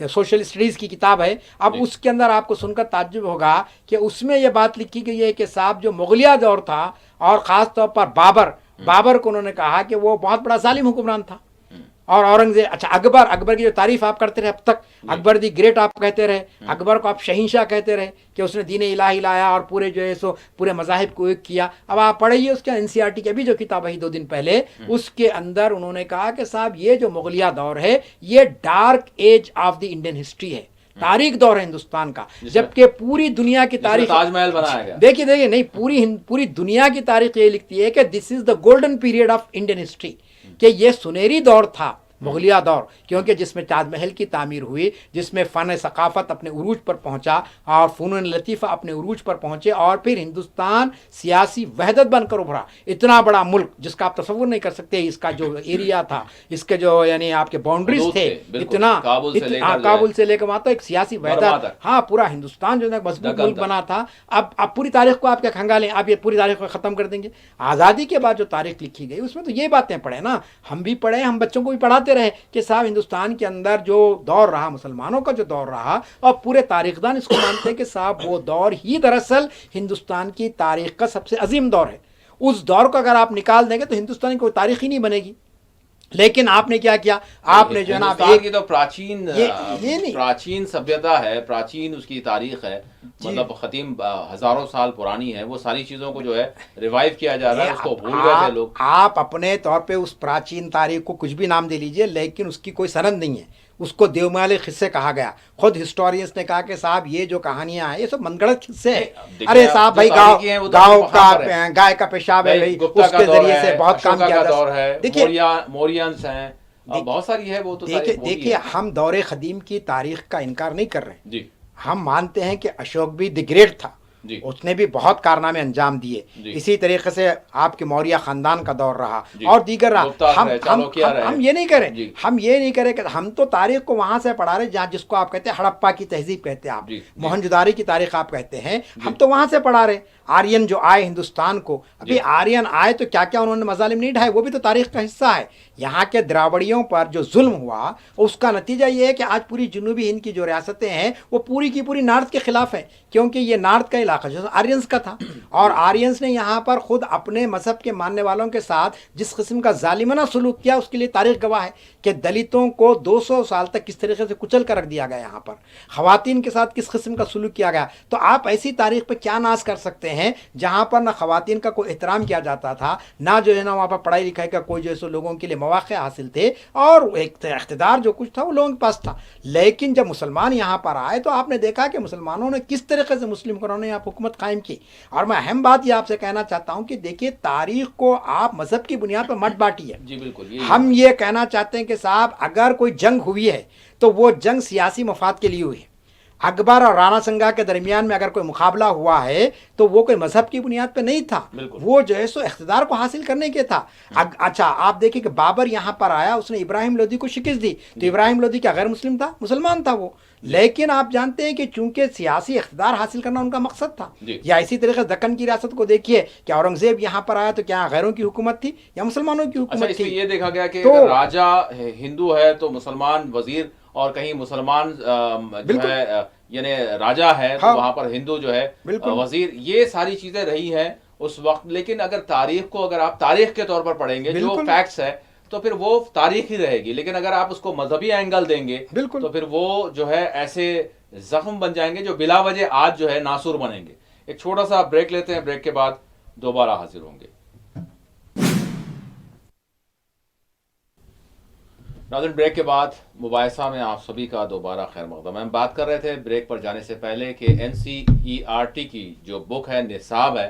सोशल स्टडीज़ की किताब है। अब उसके अंदर आपको सुनकर ताज्जुब होगा कि उसमें यह बात लिखी गई है कि साहब जो मुगलिया दौर था और ख़ास तौर पर बाबर को उन्होंने कहा कि वो बहुत बड़ा जालिम हुक्मरान था और औरंगजेब, अच्छा अकबर की जो तारीफ आप करते रहे अब तक, अकबर दी ग्रेट आप कहते रहे, अकबर को आप शहींशाह कहते रहे कि उसने दीन इलाही लाया और पूरे जो है सो पूरे मज़ाहिब को एक किया। अब आप पढ़िए उसके NCERT की अभी जो किताब है 2 दिन पहले, उसके अंदर उन्होंने कहा कि साहब ये जो मुगलिया दौर है ये dark age of the Indian history है, तारीख दौर है हिंदुस्तान का, जबकि पूरी दुनिया की तारीख
ताजमहल बनाया गया।
देखिए नहीं, पूरी दुनिया की तारीख ये लिखती है कि this is the golden period of Indian history, कि ये सुनहरी दौर था मुगलिया दौर, क्योंकि जिसमें ताजमहल की तामीर हुई, जिसमें फ़न सकाफ़त अपने उरूज पर पहुंचा और फ़नून लतीफ़ा अपने उरूज पर पहुंचे और फिर हिंदुस्तान सियासी वहदत बनकर उभरा। इतना बड़ा मुल्क जिसका आप तसव्वुर नहीं कर सकते, इसका जो एरिया था, इसके जो यानी आपके बाउंड्रीज थे, इतना काबुल से लेकर वहाँ तो एक सियासी वहदत, हाँ पूरा हिंदुस्तान जो है मजबूत मुल्क बना था। अब पूरी तारीख को आप क्या खंगालें, आप ये पूरी तारीख को ख़त्म कर देंगे। आज़ादी के बाद जो तारीख लिखी गई उसमें तो ये बातें पढ़े ना, हम भी पढ़े, हम बच्चों को भी पढ़ाते रहे कि साहब हिंदुस्तान के अंदर जो दौर रहा, मुसलमानों का जो दौर रहा, और पूरे तारीखदान इसको मानते हैं कि साहब वो दौर ही दरअसल हिंदुस्तान की तारीख का सबसे अजीम दौर है। उस दौर को अगर आप निकाल देंगे तो हिंदुस्तान की कोई तारीख ही नहीं बनेगी। लेकिन आपने क्या किया, आपने जो है ना
की तो प्राचीन सभ्यता है, प्राचीन उसकी तारीख है, मतलब खतीम हजारों साल पुरानी है, वो सारी चीज़ों को जो है रिवाइव किया जा रहा है, उसको भूल गए थे लोग।
आप अपने तौर पे उस प्राचीन तारीख को कुछ भी नाम दे लीजिए, लेकिन उसकी कोई सनद नहीं है। उसको देवमाली किस्से कहा गया। खुद हिस्टोरियंस ने कहा कि साहब ये जो कहानियां हैं ये सब मनगढ़ंत किस्से हैं। अरे साहब भाई गाँव का गाय का पेशाब है भाई, उसके जरिए से बहुत काम किया
दौर है,
देखिए
मौर्यंस हैं, बहुत सारी है वो तो।
देखिए हम दौरे ख़दीम की तारीख का इनकार नहीं कर रहे हैं
जी।
हम मानते हैं कि अशोक भी द ग्रेट था, उसने भी बहुत कारनामे अंजाम दिए। इसी तरीके से आपके मौर्य खानदान का दौर रहा और दीगर रहा। हम ये नहीं करें, हम ये नहीं करें कि हम तो तारीख को वहां से पढ़ा रहे जहाँ जिसको आप कहते हैं हड़प्पा की तहजीब कहते हैं, आप मोहनजोदारो की तारीख आप कहते हैं, हम तो वहां से पढ़ा रहे। आर्यन जो आए हिंदुस्तान को, अभी आर्यन आए तो क्या क्या उन्होंने मजालिम नहीं ढाए, वो भी तो तारीख का हिस्सा है। यहाँ के द्रावड़ियों पर जो जुल्म हुआ उसका नतीजा ये है कि आज पूरी जनूबी हिंद की जो रियासतें हैं वो पूरी की पूरी नॉर्थ के खिलाफ है, क्योंकि ये नॉर्थ का इलाका जो आर्यंस का था और आर्यंस ने यहाँ पर खुद अपने मजहब के मानने वालों के साथ जिस किस्म का जालिमाना सलूक किया उसके लिए तारीख गवाह है कि दलितों को 200 साल तक किस तरीके से कुचल कर रख दिया गया, यहाँ पर खवातीन के साथ किस किस्म का सलूक किया गया। तो आप ऐसी तारीख पर क्या नाश कर सकते हैं जहाँ पर ना खवातीन का कोई एहतराम किया जाता था, ना जो है ना वहाँ पर पढ़ाई लिखाई का कोई जैसे लोगों के लिए मौक़े हासिल थे और एक इख्तिदार जो कुछ था वो लोगों के पास था। लेकिन जब मुसलमान यहाँ पर आए तो आपने देखा कि मुसलमानों ने किस तरीके से मुस्लिम घरों ने यहाँ हुकूमत कायम की। और मैं अहम बात ये आपसे कहना चाहता हूँ कि देखिए तारीख को आप मजहब की बुनियाद पर मत बांटिए।
जी बिल्कुल,
हम ये कहना चाहते हैं कि साहब अगर कोई जंग हुई है तो वो जंग सियासी मफाद के लिए हुई है। अकबर और राणा संगा के दरमियान में अगर कोई मुकाबला हुआ है तो वो कोई मजहब की बुनियाद पे नहीं था, वो जो है सो इख्तिदार को हासिल करने के था। अच्छा आप देखिए कि बाबर यहाँ पर आया, उसने इब्राहिम लोदी को शिकस्त दी, तो इब्राहिम लोदी क्या गैर मुस्लिम था? मुसलमान था वो। लेकिन आप जानते हैं कि चूंकि सियासी इख्तिदार हासिल करना उनका मकसद था। या इसी तरीके से दक्कन की रियासत को देखिए कि औरंगजेब यहाँ पर आया तो क्या गैरों की हुकूमत थी या मुसलमानों की हुकूमत थी?
ये देखा गया कि तो राजा हिंदू है तो मुसलमान वजीर, और कहीं मुसलमान जो है यानी राजा है तो वहां पर हिंदू जो है वजीर, ये सारी चीजें रही हैं उस वक्त। लेकिन अगर तारीख को अगर आप तारीख के तौर पर पढ़ेंगे जो फैक्ट्स है तो फिर वो तारीख ही रहेगी। लेकिन अगर आप उसको मजहबी एंगल देंगे तो फिर वो जो है ऐसे जख्म बन जाएंगे जो बिला वजह आज जो है नासूर बनेंगे। एक छोटा सा ब्रेक लेते हैं, ब्रेक के बाद दोबारा हाजिर होंगे। नाज़रीन ब्रेक के बाद मुबाहिसा में आप सभी का दोबारा खैर मक़दम। हम बात कर रहे थे ब्रेक पर जाने से पहले कि NCERT की जो बुक है, निसाब है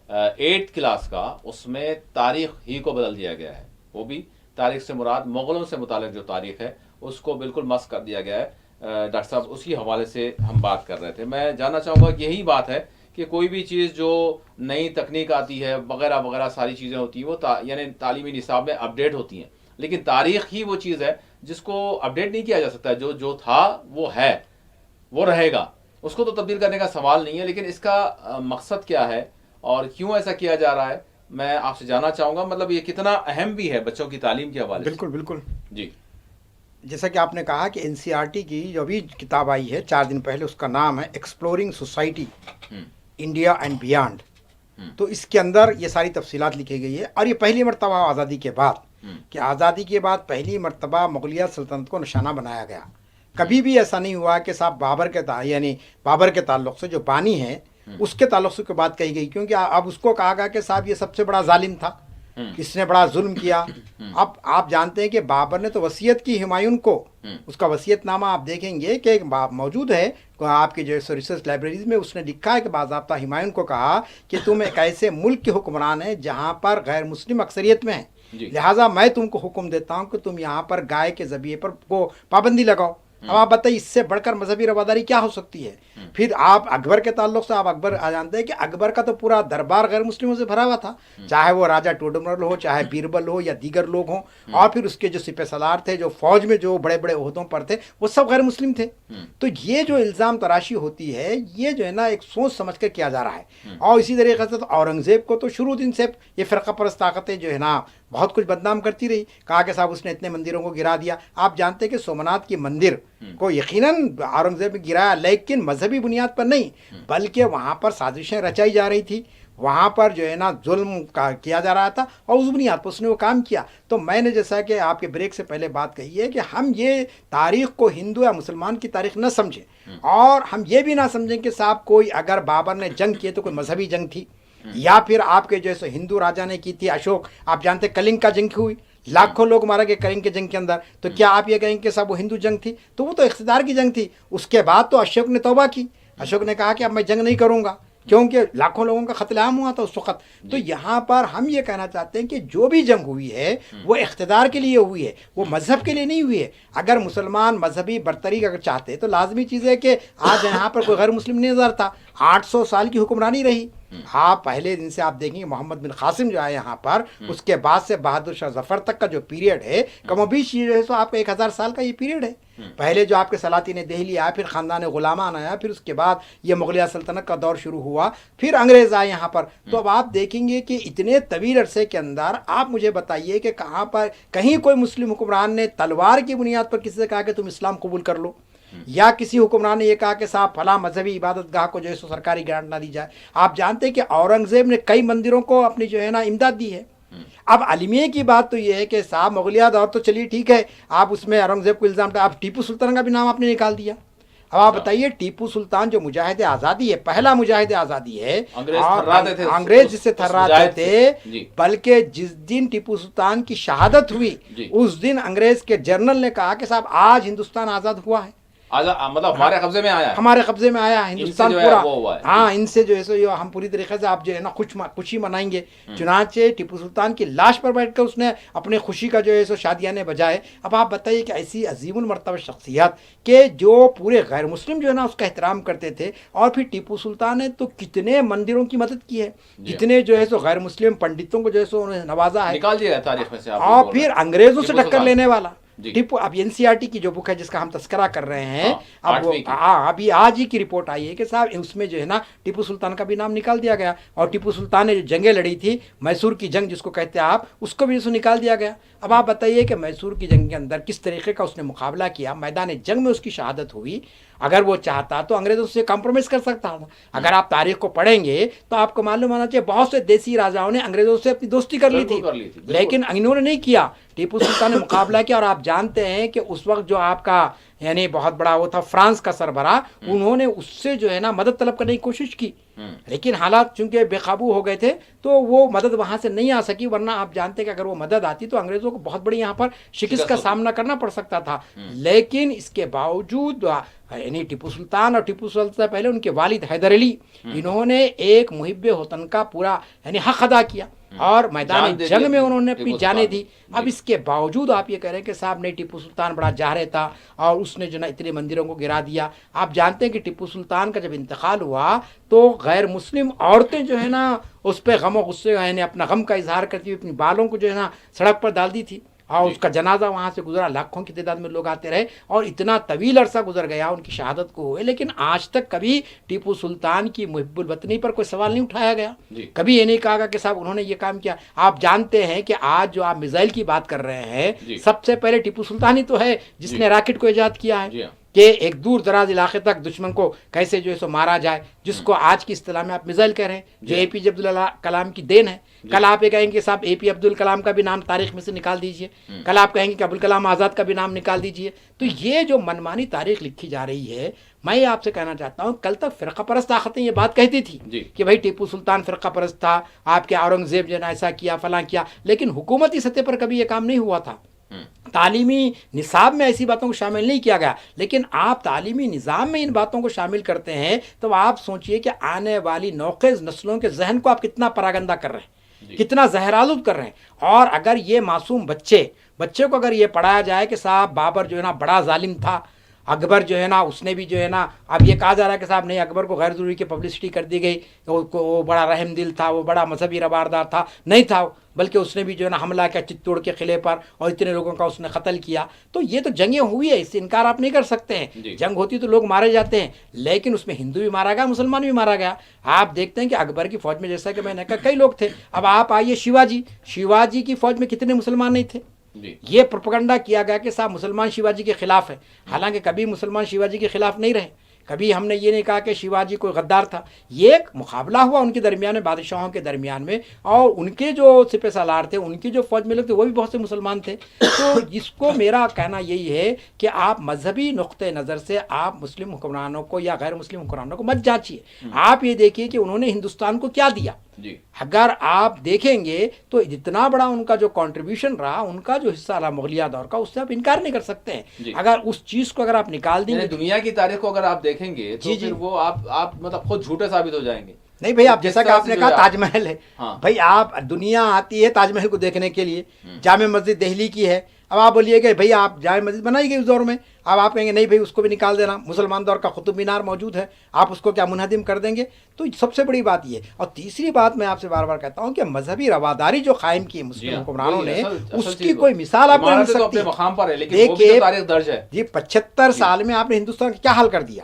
8th क्लास का, उसमें तारीख़ ही को बदल दिया गया है। वो भी तारीख़ से मुराद मुग़लों से मुतालिक जो तारीख़ है उसको बिल्कुल मस्क कर दिया गया है। डॉक्टर साहब उसी हवाले से हम बात कर रहे थे। मैं जानना चाहूँगा यही बात है कि कोई भी चीज़ जो नई तकनीक आती है वगैरह वगैरह सारी चीज़ें होती हैं वो यानी तालीमी निसाब में अपडेट होती हैं, लेकिन तारीख ही वो चीज़ है जिसको अपडेट नहीं किया जा सकता। जो था वो है, वो रहेगा, उसको तो तब्दील करने का सवाल नहीं है। लेकिन इसका मकसद क्या है और क्यों ऐसा किया जा रहा है, मैं आपसे जानना चाहूँगा। मतलब ये कितना अहम भी है बच्चों की तालीम के हवाले से।
बिल्कुल बिल्कुल
जी।
जैसा कि आपने कहा कि NCERT की जो भी किताब आई है 4 दिन पहले, उसका नाम है exploring society India and beyond. तो इसके अंदर ये सारी तफसीलात लिखी गई है। और ये पहली मरतबा आज़ादी के बाद कि आज़ादी के बाद पहली मरतबा मुग़लिया सल्तनत को निशाना बनाया गया। कभी भी ऐसा नहीं हुआ कि साहब बाबर के ताल्लुक़ से जो बानी है उसके ताल्लुक़ से कोई बात कही गई, क्योंकि अब उसको कहा गया कि साहब ये सबसे बड़ा जालिम था, इसने बड़ा जुल्म किया। अब आप जानते हैं कि बाबर ने तो वसीयत की हुमायूं को, उसका वसीयतनामा आप देखेंगे कि मौजूद है आपके जो रिसर्च लाइब्रेरीज में, उसने लिखा है कि बाज़ाब्ता हुमायूं को कहा कि तुम एक ऐसे मुल्क के हुक्मरान हैं जहाँ पर गैर मुस्लिम अक्सरियत में है, लिहाजा मैं तुमको हुक्म देता हूँ कि तुम यहाँ पर गाय के ज़बिये पर को पाबंदी लगाओ। अब आप बताइए इससे बढ़कर मजहबी रवादारी क्या हो सकती है? फिर आप अकबर के ताल्लुक़ से आप अकबर जानते हैं कि अकबर का तो पूरा दरबार गैर मुस्लिमों से भरा हुआ था, चाहे वो राजा टोडरमल हो, चाहे बीरबल हो या दीगर लोग हों, और फिर उसके जो सिपह सलार थे, जो फौज में जो बड़े बड़े ओहदों पर थे, वो सब गैर मुस्लिम थे। तो ये जो इल्ज़ाम तराशी होती है ये जो है ना एक सोच समझ कर किया जा रहा है। और इसी तरीके से तो औरंगज़ेब को तो शुरू दिन से ये फ़िरका परस्त ताकतें जो है ना बहुत कुछ बदनाम करती रही, कहा कि साहब उसने इतने मंदिरों को गिरा दिया। आप जानते हैं कि सोमनाथ की मंदिर को यकीनन औरंगज़ेब ने गिराया, लेकिन मजहबी बुनियाद पर नहीं, बल्कि वहाँ पर साजिशें रचाई जा रही थी। वहाँ पर जो है ना जुल्म का किया जा रहा था और उस बुनियाद पर उसने वो काम किया। तो मैंने जैसा कि आपके ब्रेक से पहले बात कही है कि हम ये तारीख़ को हिंदू या मुसलमान की तारीख़ न समझें और हम ये भी ना समझें कि साहब कोई अगर बाबर ने जंग की तो कोई मजहबी जंग थी या फिर आपके जैसे हिंदू राजा ने की थी अशोक, आप जानते कलिंग का जंग हुई, लाखों लोग मारा गए कलिंग के जंग के अंदर, तो क्या आप ये कहेंगे कि साहब वो हिंदू जंग थी? तो वो तो इख्तिदार की जंग थी। उसके बाद तो अशोक ने तौबा की, अशोक ने कहा कि अब मैं जंग नहीं करूँगा, क्योंकि लाखों लोगों का कत्लेआम हुआ था उस वक्त। तो यहाँ पर हम ये कहना चाहते हैं कि जो भी जंग हुई है वो इख्तिदार के लिए हुई है, वो मज़हब के लिए नहीं हुई है। अगर मुसलमान मजहबी बरतरी अगर चाहते तो लाजमी चीज़ है कि आज यहाँ पर कोई गैर मुस्लिम नहीं नज़र था। 800 साल की हुक्मरानी रही। आप पहले दिन से आप देखेंगे मोहम्मद बिन कासिम जो आए यहाँ पर, उसके बाद से बहादुर शाह जफर तक का जो पीरियड है कमोबीश ये जो है सो आपका 1000 साल का ये पीरियड है। पहले जो आपके सलातीन दिल्ली आया, फिर ख़ानदान गुलामान आया, फिर उसके बाद ये मुगलिया सल्तनत का दौर शुरू हुआ, फिर अंग्रेज़ आए यहाँ पर। तो अब आप देखेंगे कि इतने तवील अरसे के अंदर आप मुझे बताइए कि कहाँ पर कहीं कोई मुस्लिम हुक्मरान ने तलवार की बुनियाद पर किसी से कहा कि तुम इस्लाम कबूल कर लो, या किसी हुक्मरान ने यह कहा कि साहब फला मजहबी इबादत गाह को जो है सो सरकारी ग्रांट ना दी जाए। आप जानते हैं कि औरंगजेब ने कई मंदिरों को अपनी जो है ना इमदाद दी है। अब अलमिया की बात तो ये है कि साहब मुगलिया दौर तो चलिए ठीक है, आप उसमें औरंगजेब को इल्ज़ाम था, आप टीपू सुल्तान का भी नाम आपने निकाल दिया। अब आप बताइए टीपू सुल्तान जो मुजाहिद आज़ादी है, पहला मुजाहिद आज़ादी है, अंग्रेज जिससे थर्राते थे, बल्कि जिस दिन टीपू सुल्तान की शहादत हुई उस दिन अंग्रेज के जनरल ने कहा कि साहब आज हिंदुस्तान आज़ाद हुआ है,
मतलब हमारे कब्जे में आया है,
हमारे कब्जे में आया हिंदुस्तान पूरा। हाँ, इनसे जो है सो हम पूरी तरीके से आप जो है ना खुशी मनाएंगे। चुनाचे टीपू सुल्तान की लाश पर बैठकर उसने अपने खुशी का जो है सो शादियाने बजाए। अब आप बताइए कि ऐसी अजीमुल मर्तबा शख्सियत के जो पूरे गैर मुस्लिम जो है ना उसका एहतराम करते थे, और फिर टीपू सुल्तान ने तो कितने मंदिरों की मदद की है, कितने जो है सो गैर मुस्लिम पंडितों को जो है सो उन्होंने नवाजा है,
निकाल दिया तारीख में से।
और फिर अंग्रेजों से टक्कर लेने वाला टीपू। अब एनसीईआरटी की जो बुक है जिसका हम तस्करा कर रहे हैं, अब अभी आज ही की रिपोर्ट आई है कि साहब उसमें जो है ना टीपू सुल्तान का भी नाम निकाल दिया गया, और टीपू सुल्तान ने जो जंगें लड़ी थी, मैसूर की जंग जिसको कहते हैं आप, उसको भी निकाल दिया गया। अब आप बताइए कि मैसूर की जंग के अंदर किस तरीके का उसने मुकाबला किया, मैदान जंग में उसकी शहादत हुई। अगर वो चाहता तो अंग्रेजों से कॉम्प्रोमाइज़ कर सकता था। अगर आप तारीख को पढ़ेंगे तो आपको मालूम होना चाहिए बहुत से देसी राजाओं ने अंग्रेजों से अपनी दोस्ती कर ली थी, लेकिन इन्होंने नहीं किया। टीपू सुल्तान ने मुकाबला किया, और आप जानते हैं कि उस वक्त जो आपका यानी बहुत बड़ा वो था फ्रांस का सरबरा, उन्होंने उससे जो है ना मदद तलब करने की कोशिश की, लेकिन हालात चूंकि बेकाबू हो गए थे तो वो मदद वहाँ से नहीं आ सकी। वरना आप जानते हैं कि अगर वो मदद आती तो अंग्रेज़ों को बहुत बड़ी यहाँ पर शिकस्त का सामना करना पड़ सकता था। लेकिन इसके बावजूद यानी टीपू सुल्तान और टीपू सुल्तान से पहले उनके वालिद हैदर अली, इन्होंने एक मुहिब्बे वतन का पूरा यानी हक अदा किया, और मैदान जंग में उन्होंने अपनी जानें दी। अब इसके बावजूद आप ये कह रहे हैं कि साहब नहीं, टीपू सुल्तान बड़ा जाहरे था और उसने जो ना इतने मंदिरों को गिरा दिया। आप जानते हैं कि टीपू सुल्तान का जब इंतकाल हुआ तो गैर मुस्लिम औरतें जो है ना उस पर गम और गुस्से यानी अपना गम का इजहार करती हुई अपनी बालों को जो है ना सड़क पर डाल दी थी, और उसका जनाजा वहाँ से गुजरा, लाखों की तादाद में लोग आते रहे, और इतना तवील अरसा गुजर गया उनकी शहादत को हुए, लेकिन आज तक कभी टीपू सुल्तान की मुहिब्बुल वतनी पर कोई सवाल नहीं उठाया गया। कभी ये नहीं कहा गया कि साहब उन्होंने ये काम किया। आप जानते हैं कि आज जो आप मिसाइल की बात कर रहे हैं, सबसे पहले टीपू सुल्तान ही तो है जिसने रॉकेट को ईजाद किया है कि एक दूर दराज इलाके तक दुश्मन को कैसे जो है सो मारा जाए, जिसको आज की इस्तिलाह में आप मिसाइल कह रहे हैं, जो एपीजे अब्दुल कलाम की देन है। कल आप ये कहेंगे साहब एपी अब्दुल कलाम का भी नाम तारीख में से निकाल दीजिए, कल आप कहेंगे कि अबुल कलाम आज़ाद का भी नाम निकाल दीजिए। तो ये जो मनमानी तारीख लिखी जा रही है, मैं आपसे कहना चाहता हूँ, कल तक फ़िरका परस्त ताकतें ये बात कहती थी कि भाई टीपू सुल्तान फ़िरका परस्त था, आपके औरंगज़ेब जो ऐसा किया फलां किया, लेकिन हुकूमती सतह पर कभी ये काम नहीं हुआ था। तालीमी निसाब में ऐसी बातों को शामिल नहीं किया गया, लेकिन आप तालीमी निज़ाम में इन बातों को शामिल करते हैं तो आप सोचिए कि आने वाली नौखेज़ नस्लों के जहन को आप कितना परागंदा कर रहे हैं, कितना जहरालूद कर रहे हैं। और अगर ये मासूम बच्चे को अगर ये पढ़ाया जाए कि साहब बाबर जो है ना बड़ा जालिम था, अकबर जो है ना उसने भी जो है ना, अब ये कहा जा रहा है कि साहब नहीं अकबर को गैर ज़रूरी की पब्लिसिटी कर दी गई, वो बड़ा रहम दिल था, वो बड़ा मजहबी रवारदार था, नहीं था, बल्कि उसने भी जो है ना हमला किया चित्तौड़ के किले पर और इतने लोगों का उसने कत्ल किया। तो ये तो जंगें हुई है, इससे इनकार आप नहीं कर सकते हैं। जंग होती तो लोग मारे जाते हैं, लेकिन उसमें हिंदू भी मारा गया, मुसलमान भी मारा गया। आप देखते हैं कि अकबर की फ़ौज में जैसा कि मैंने कहा कई लोग थे। अब आप आइए शिवाजी की फ़ौज में कितने मुसलमान नहीं थे। ये प्रोपेगेंडा किया गया कि साहब मुसलमान शिवाजी के खिलाफ है, हालांकि कभी मुसलमान शिवाजी के खिलाफ नहीं रहे, کبھی ہم نے یہ نہیں کہا کہ شیواجی کوئی غدار تھا. یہ ایک مقابلہ ہوا ان کے درمیان میں، بادشاہوں کے درمیان میں، اور ان کے جو سپہ سالار تھے، ان کی جو فوج میں لوگ تھے، وہ بھی بہت سے مسلمان تھے. تو اس کو میرا کہنا یہی ہے کہ آپ مذہبی نقطۂ نظر سے آپ مسلم حکمرانوں کو یا غیر مسلم حکمرانوں کو مت جانچیے. آپ یہ دیکھیے کہ انہوں نے ہندوستان کو کیا دیا.
جی
اگر آپ دیکھیں گے تو جتنا بڑا ان کا جو کنٹریبیوشن رہا، ان کا جو حصہ رہا مغلیہ دور کا، اس سے آپ انکار نہیں کر سکتے ہیں.
جی.
اگر اس چیز کو اگر آپ نکال دیں
یعنی
گے،
دنیا کی تاریخ کو اگر آپ دیکھیں گے تو
جی جی.
پھر وہ آپ مطلب خود جھوٹے ثابت ہو جائیں گے.
نہیں بھائی، آپ
جس
جیسا کہ
طرح
آپ
سے
نے
جو
کہا
ہے
تاج محل ہے،
ہاں.
بھائی آپ دنیا آتی ہے تاج محل کو دیکھنے کے لیے، جامع مسجد دہلی کی ہے. اب آپ بولیے کہ بھئی آپ جامع مسجد بنائی گئی اس دور میں، اب آپ کہیں گے نہیں بھئی اس کو بھی نکال دینا. مسلمان دور کا قطب مینار موجود ہے، آپ اس کو کیا منہدم کر دیں گے؟ تو سب سے بڑی بات یہ. اور تیسری بات میں آپ سے بار بار کہتا ہوں کہ مذہبی رواداری جو قائم کی
جی
مسلم
ہاں،
حکمرانوں
وہی
نے،
اصل
اس کی
چیز
کوئی مثال آپ کو نہیں مل
عمارتیں تو
سکتی.
اپنے مقام پر ہے، لیکن وہ بھی تو تاریخ درج ہے.
جی 75 سال میں آپ نے ہندوستان کا کیا حال کر دیا.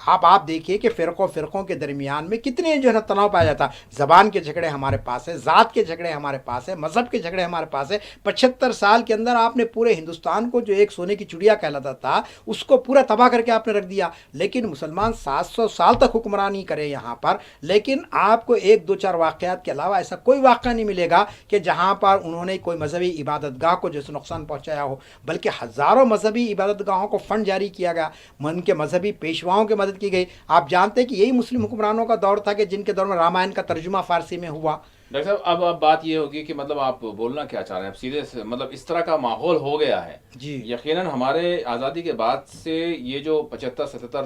آپ دیکھیے کہ فرقوں کے درمیان میں کتنے جو ہے نا تناؤ پایا جاتا. زبان کے جھگڑے ہمارے پاس ہے، ذات کے جھگڑے ہمارے پاس ہے، مذہب کے جھگڑے ہمارے پاس ہے. 75 سال کے اندر آپ نے پورے ہندوستان کو جو ایک سونے کی چڑیا کہلاتا تھا، اس کو پورا تباہ کر کے آپ نے رکھ دیا. لیکن مسلمان 700 سال تک حکمرانی کرے یہاں پر، لیکن آپ کو ایک دو چار واقعات کے علاوہ ایسا کوئی واقعہ نہیں ملے گا کہ جہاں پر انہوں نے کوئی مذہبی عبادت گاہ کو جیسے نقصان پہنچایا ہو. بلکہ ہزاروں مذہبی عبادت گاہوں کو فنڈ جاری کیا گیا، ان کے مذہبی پیشواؤں کی مدد کی گئی. آپ جانتے ہیں کہ یہی مسلم حکمرانوں کا دور تھا کہ جن کے دور میں رامائن کا ترجمہ فارسی میں ہوا.
ڈاکٹر صاحب اب بات یہ ہوگی کہ مطلب آپ بولنا کیا چاہ رہے ہیں اب سیدھے سے، مطلب اس طرح کا ماحول ہو گیا ہے.
جی
یقیناً ہمارے آزادی کے بعد سے یہ جو 75 77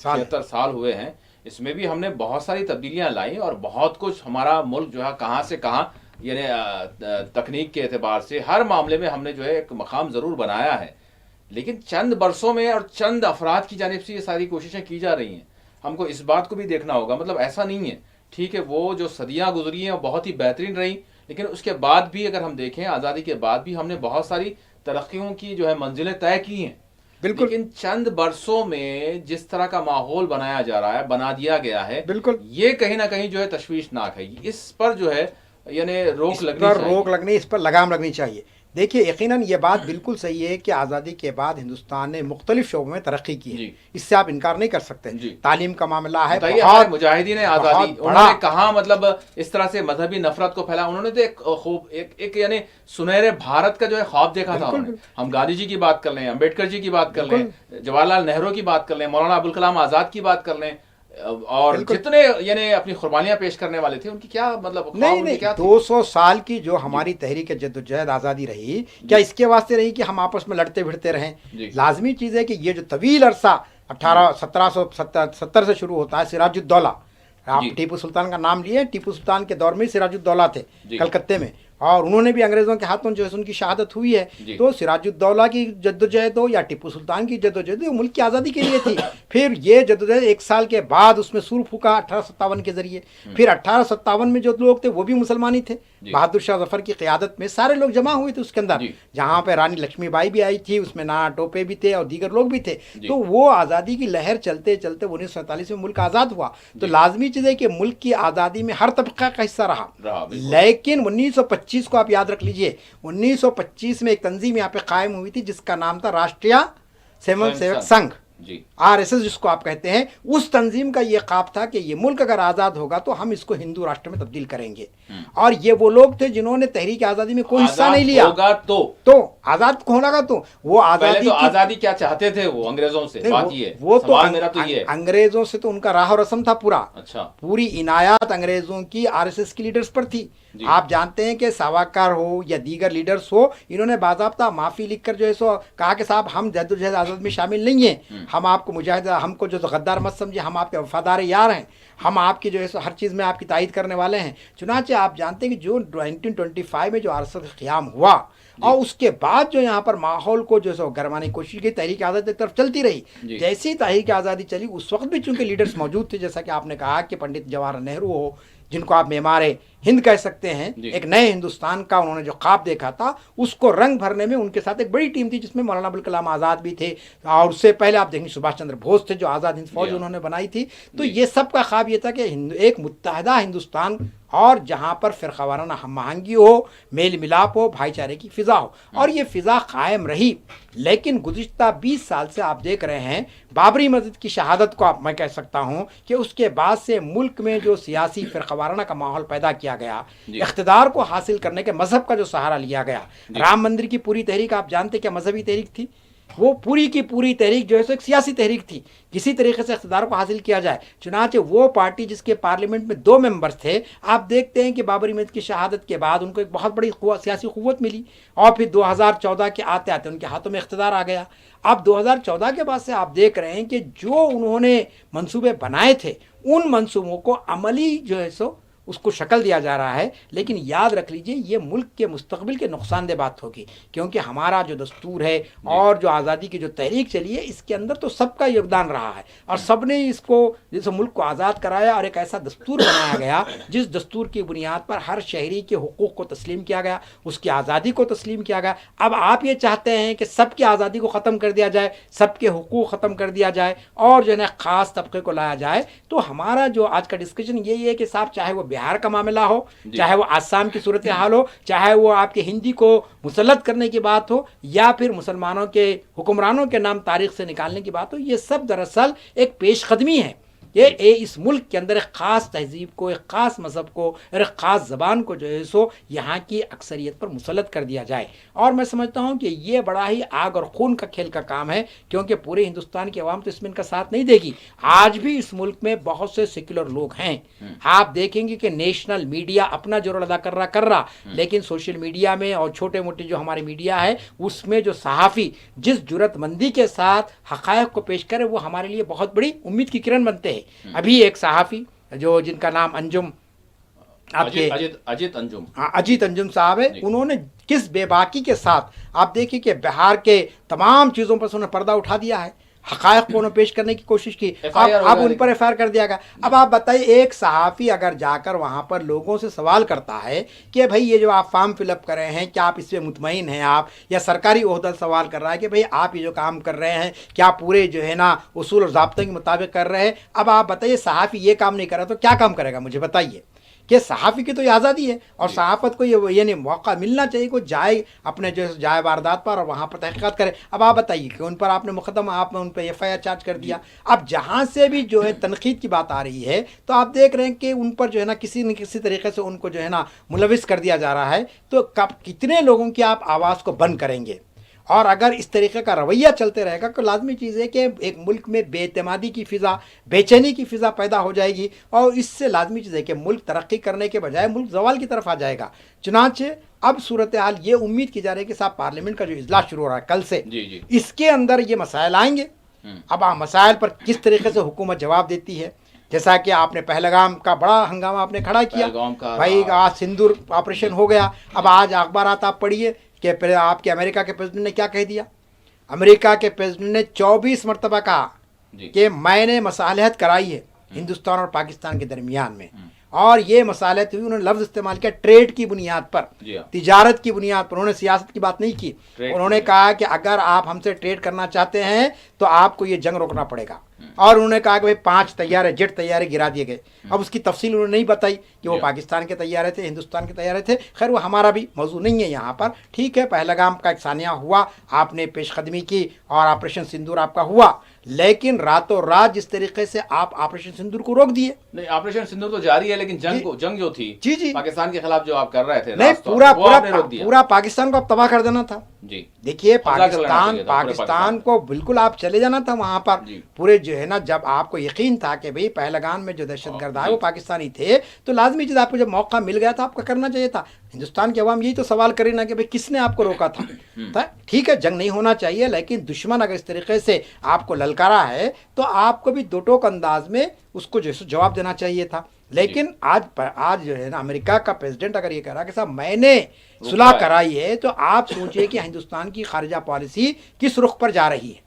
76 سال ہوئے ہیں، اس میں بھی ہم نے بہت ساری تبدیلیاں لائیں اور بہت کچھ ہمارا ملک جو ہے کہاں سے کہاں، یعنی تکنیک کے اعتبار سے ہر معاملے میں ہم نے جو ہے ایک مقام ضرور بنایا ہے. لیکن چند برسوں میں اور چند افراد کی جانب سے یہ ساری کوششیں کی جا رہی ہیں. ہم کو اس بات کو بھی دیکھنا ہوگا، مطلب ایسا نہیں ہے. ٹھیک ہے، وہ جو صدیاں گزری ہیں وہ بہت ہی بہترین رہیں، لیکن اس کے بعد بھی اگر ہم دیکھیں آزادی کے بعد بھی ہم نے بہت ساری ترقیوں کی جو ہے منزلیں طے کی ہیں.
بالکل.
لیکن چند برسوں میں جس طرح کا ماحول بنایا جا رہا ہے، بنا دیا گیا ہے،
بالکل.
یہ کہیں نہ کہیں جو ہے تشویشناک ہے. اس پر جو ہے یعنی روک لگنی
اس پر لگام لگنی چاہیے. دیکھیے یقیناً یہ بات بالکل صحیح ہے کہ آزادی کے بعد ہندوستان نے مختلف شعبوں میں ترقی کی ہے.
جی.
اس سے آپ انکار نہیں کر سکتے.
جی.
تعلیم کا معاملہ ہے،
بہت مجاہدین آزادی
بہت
انہوں نے کہاں مطلب اس طرح سے مذہبی نفرت کو پھیلا. انہوں نے تو ایک خوب ایک یعنی سنہرے بھارت کا جو ہے خواب دیکھا تھا. ہم گاندھی جی کی بات کر لیں، امبیڈکر جی کی بات کر لیں، جواہر لال نہرو کی بات کر لیں، مولانا ابوالکلام آزاد کی بات کر لیں، اور جتنے یعنی اپنی قربانیاں پیش کرنے والے تھے، ان کی کیا مطلب
نہیں 200 سال کی جو ہماری تحریک جدوجہد آزادی رہی، کیا اس کے واسطے رہی کہ ہم آپس میں لڑتے بھڑتے رہیں؟ لازمی چیز ہے کہ یہ جو طویل عرصہ 1770 سے شروع ہوتا ہے، سراج الدولہ، آپ ٹیپو سلطان کا نام لیے، ٹیپو سلطان کے دور میں سراج الدولہ تھے کلکتے میں، اور انہوں نے بھی انگریزوں کے ہاتھوں جو ہے ان کی شہادت ہوئی ہے. تو سراج الدولہ کی جدوجہد ہو یا ٹیپو سلطان کی جدوجہد ہو، ملک کی آزادی کے لیے تھی. پھر یہ جدوجہد 1 سال کے بعد اس میں سور پھونکا 1857 کے ذریعے. پھر 1857 میں جو لوگ تھے وہ بھی مسلمان ہی تھے. بہادر شاہ ظفر کی قیادت میں سارے لوگ جمع ہوئے تھے اس کے اندر، جہاں پہ رانی لکشمی بائی بھی آئی تھی، اس میں نانا ٹوپے بھی تھے اور دیگر لوگ بھی تھے. تو وہ آزادی کی لہر چلتے چلتے 1947 میں ملک آزاد ہوا. تو لازمی چیز ہے کہ ملک کی آزادی میں ہر طبقہ کا حصہ رہا. لیکن 1925 کو آپ یاد رکھ لیجئے، 1925 میں ایک تنظیم یہاں پہ قائم ہوئی تھی جس کا نام تھا راشٹریہ سیوک سنگھ، RSS جس کو آپ کہتے ہیں. اس تنظیم کا یہ خواب تھا کہ یہ ملک اگر آزاد ہوگا تو ہم اس کو ہندو راشٹر میں تبدیل کریں گے. اور یہ وہ لوگ تھے جنہوں نے تحریک آزادی میں کوئی حصہ نہیں لیا. تو آزاد کون لگا؟ تو وہ
آزادی کیا چاہتے تھے وہ انگریزوں سے؟
وہ تو انگریزوں سے تو ان کا راہ و رسم تھا پورا. پوری عنایات انگریزوں کی RSS کی لیڈرز پر تھی. آپ جانتے ہیں کہ ساواکر ہو یا دیگر لیڈرز ہو، انہوں نے باضابطہ معافی لکھ کر جو ہے سو کہا کہ صاحب ہم جدوجہد آزاد میں شامل نہیں ہیں، ہم آپ کو مجاہد، ہم کو جو غدار مت سمجھے، ہم آپ کے وفادار یار ہیں، ہم آپ کی جو ہے ہر چیز میں آپ کی تائید کرنے والے ہیں. چنانچہ آپ جانتے ہیں کہ جو 1925 میں جو RSS کا قیام ہوا اور اس کے بعد جو یہاں پر ماحول کو جو ہے گرمانے کی کوشش کی، تحریک آزادی کی طرف چلتی رہی. جیسی تحریک آزادی چلی اس وقت بھی چونکہ لیڈرز موجود تھے، جیسا کہ آپ نے کہا کہ پنڈت جواہر لال نہرو ہو، جن کو آپ معمار हिंद कह सकते हैं,
जी।
एक नए हिंदुस्तान का उन्होंने जो ख्वाब देखा था उसको रंग भरने में उनके साथ एक बड़ी टीम थी जिसमें मौलाना अबुल कलाम आज़ाद भी थे, और उससे पहले आप देखेंगे सुभाष चंद्र बोस थे जो आज़ाद हिंद फौज
जी।
उन्होंने बनाई थी। तो
जी।
ये सब का ख्वाब ये था कि एक मुत्तहदा हिंदुस्तान, और जहाँ पर फ़िरक़ावाराना हम आहंगी हो, मेल मिलाप हो, भाईचारे की फ़िज़ा हो, और ये फ़िज़ा कायम रही। लेकिन गुज़िश्ता 20 साल से आप देख रहे हैं बाबरी मस्जिद की शहादत को आप मैं कह सकता हूँ कि उसके बाद से मुल्क में जो सियासी फ़िरक़ावाराना का माहौल पैदा किया गया, इक़्तिदार को हासिल करने के मज़हब का जो सहारा लिया गया, राम मंदिर की पूरी तहरीक आप जानते क्या मजहबी तहरीक थी? वो पूरी की पूरी तहरीक जो है सो एक सियासी तहरीक थी, किसी तरीके से इक़्तिदार को हासिल किया जाए। चुनांचे वो पार्टी जिसके पार्लियामेंट में 2 मेंबर्स थे, आप देखते हैं कि बाबरी मस्जिद की शहादत के बाद उनको एक बहुत बड़ी सियासी क़ुव्वत मिली, और फिर 2014 के आते आते उनके हाथों में इक़्तिदार आ गया। अब 2014 के बाद से आप देख रहे हैं कि जो उन्होंने मंसूबे बनाए थे उन मंसूबों को अमली जो है सो उसको शक्ल दिया जा रहा है। लेकिन याद रख लीजिए ये मुल्क के मुस्तकबिल के नुकसानदेह बात होगी, क्योंकि हमारा जो दस्तूर है और जो आज़ादी की जो तहरीक चली है इसके अंदर तो सबका योगदान रहा है, और सब ने इसको जैसे मुल्क को आज़ाद कराया और एक ऐसा दस्तूर बनाया गया जिस दस्तूर की बुनियाद पर हर शहरी के हुकूक़ को तस्लीम किया गया, उसकी आज़ादी को तस्लीम किया गया। अब आप ये चाहते हैं कि सबकी आज़ादी को ख़त्म कर दिया जाए, सबके हुकूक़ ख़त्म कर दिया जाए, और जो है ना ख़ास तबके को लाया जाए। तो हमारा जो आज का डिस्कशन यही है कि साहब चाहे वो बिहार का मामला हो, चाहे वो आसाम की सूरत हाल हो, चाहे वो आपके हिंदी को मुसल्लत करने की बात हो, या फिर मुसलमानों के हुक्मरानों के नाम तारीख से निकालने की बात हो, ये सब दरअसल एक पेशकदमी है। ये इस मुल्क के अंदर एक ख़ास तहजीब को, एक ख़ास मज़हब को और एक ख़ास ज़बान को जो है सो यहाँ की अक्सरियत पर मुसल्लत कर दिया जाए। और मैं समझता हूँ कि ये बड़ा ही आग और खून का खेल का काम है, क्योंकि पूरे हिंदुस्तान की आवाम तो इसमें इनका साथ नहीं देगी। आज भी इस मुल्क में बहुत से सेक्युलर लोग हैं, आप देखेंगे कि नेशनल मीडिया अपना जोर अदा कर रहा, लेकिन सोशल मीडिया में और छोटे मोटे जो हमारे मीडिया है उसमें जो सहाफ़ी जिस जुरतमंदी के साथ हक़ाइक़ को पेश करे वो हमारे लिए बहुत बड़ी उम्मीद की किरण बनते हैं। अभी एक सहाफ़ी जो जिनका नाम अंजुम आपके
अजीत अंजुम,
अजीत अंजुम साहब है, उन्होंने किस बेबाकी के साथ आप देखिए कि बिहार के तमाम चीज़ों पर उन्होंने पर्दा उठा दिया है, हक़ाइक़ को उन्होंने पेश करने की कोशिश की, अब उन पर FIR कर दिया गया। अब आप बताइए एक सहाफ़ी अगर जाकर वहाँ पर लोगों से सवाल करता है कि भाई ये जो आप फॉर्म फिलअप कर रहे हैं क्या आप इससे मुतमईन हैं आप, या सरकारी ओहदा सवाल कर रहा है कि भाई आप ये जो काम कर रहे हैं क्या पूरे जो है ना उसूल और ज़ाब्ते के मुताबिक कर रहे हैं। अब आप बताइए सहाफ़ी ये काम नहीं कर रहा तो क्या काम करेगा, मुझे बताइए। कि सहाफ़ी की तो ये आज़ादी है, और सहाफ़त को ये नहीं मौका मिलना चाहिए को जाए अपने जो जाए वारदात पर और वहाँ पर तहक़ीक़ात करे। अब आप बताइए कि उन पर आपने मुक़दमा आपने उन पर FIR चार्ज कर दिया। अब जहाँ से भी जो है तनक़ीद की बात आ रही है तो आप देख रहे हैं कि उन पर जो है ना किसी न किसी तरीके से उनको जो है ना मुलविस कर दिया जा रहा है। तो कब कितने लोगों की आप आवाज़ को बंद करेंगे, और अगर इस तरीके का रवैया चलते रहेगा तो लाजमी चीज़ है कि एक मुल्क में बेएतमादी की फ़िज़ा, बेचैनी की फ़िज़ा पैदा हो जाएगी, और इससे लाजमी चीज़ है कि मुल्क तरक्की करने के बजाय मुल्क ज़वाल की तरफ आ जाएगा। चुनांचे अब सूरत हाल ये उम्मीद की जा रही है कि साहब पार्लियामेंट का जो इजलास शुरू हो रहा है कल से, इसके अंदर ये मसाइल आएंगे। अब मसाइल पर किस तरीके से हुकूमत जवाब देती है, जैसा कि आपने पहलगाम का बड़ा हंगामा आपने खड़ा किया, भाई आज सिंदूर ऑपरेशन हो गया। अब आज अखबारात आप पढ़िए कि आपके अमेरिका के प्रेसिडेंट ने क्या कह दिया। अमेरिका के प्रेसिडेंट ने 24 मरतबा कहा कि मैंने मसालहत कराई है हिंदुस्तान और पाकिस्तान के दरमियान में, और ये मसालहत हुई, उन्होंने लफ्ज़ इस्तेमाल किया ट्रेड की बुनियाद पर, तिजारत की बुनियाद पर, उन्होंने सियासत की बात नहीं की। उन्होंने कहा कि अगर आप हमसे ट्रेड करना चाहते हैं तो आपको ये जंग रोकना पड़ेगा, और उन्होंने कहा कि भाई 5 तैयारे जेट तैयारे गिरा दिए गए। अब उसकी तफसील उन्होंने नहीं बताई कि वो पाकिस्तान के तैयारे थे, हिंदुस्तान के तैयारे थे। खैर वो हमारा भी मौजू नहीं है यहाँ पर, ठीक है। पहलगाम का एक सानिया हुआ, आपने पेशकदमी की और ऑपरेशन सिंदूर आपका हुआ, लेकिन रातों रात जिस तरीके से आप ऑपरेशन सिंदूर को रोक दिए।
नहीं, ऑपरेशन सिंदूर तो जारी है, लेकिन जंग जो थी
जी
पाकिस्तान के खिलाफ जो आप कर रहे थे,
नहीं पूरा पाकिस्तान को आप तबाह कर देना था जी। देखिए पाकिस्तान को बिल्कुल आप चले जाना था वहां पर पूरे जो है ना, जब आपको यकीन था कि भाई पहलगाम में जो दहशतगर्द है वो पाकिस्तानी थे, तो लाजमी चीज़ आपको जब मौका मिल गया था आपका करना चाहिए था। हिंदुस्तान की आवाम यही तो सवाल करे ना कि भाई किसने आपको रोका था। ठीक है जंग नहीं होना चाहिए, लेकिन दुश्मन अगर इस तरीके से आपको ललकारा है तो आपको भी दो टोक अंदाज में उसको जो है जवाब देना चाहिए था। लेकिन आज जो है ना अमेरिका का प्रेसिडेंट अगर ये कह रहा है कि साहब मैंने सुलह कराई है, तो आप सोचिए कि हिंदुस्तान की खारिजा पॉलिसी किस रुख पर जा रही है।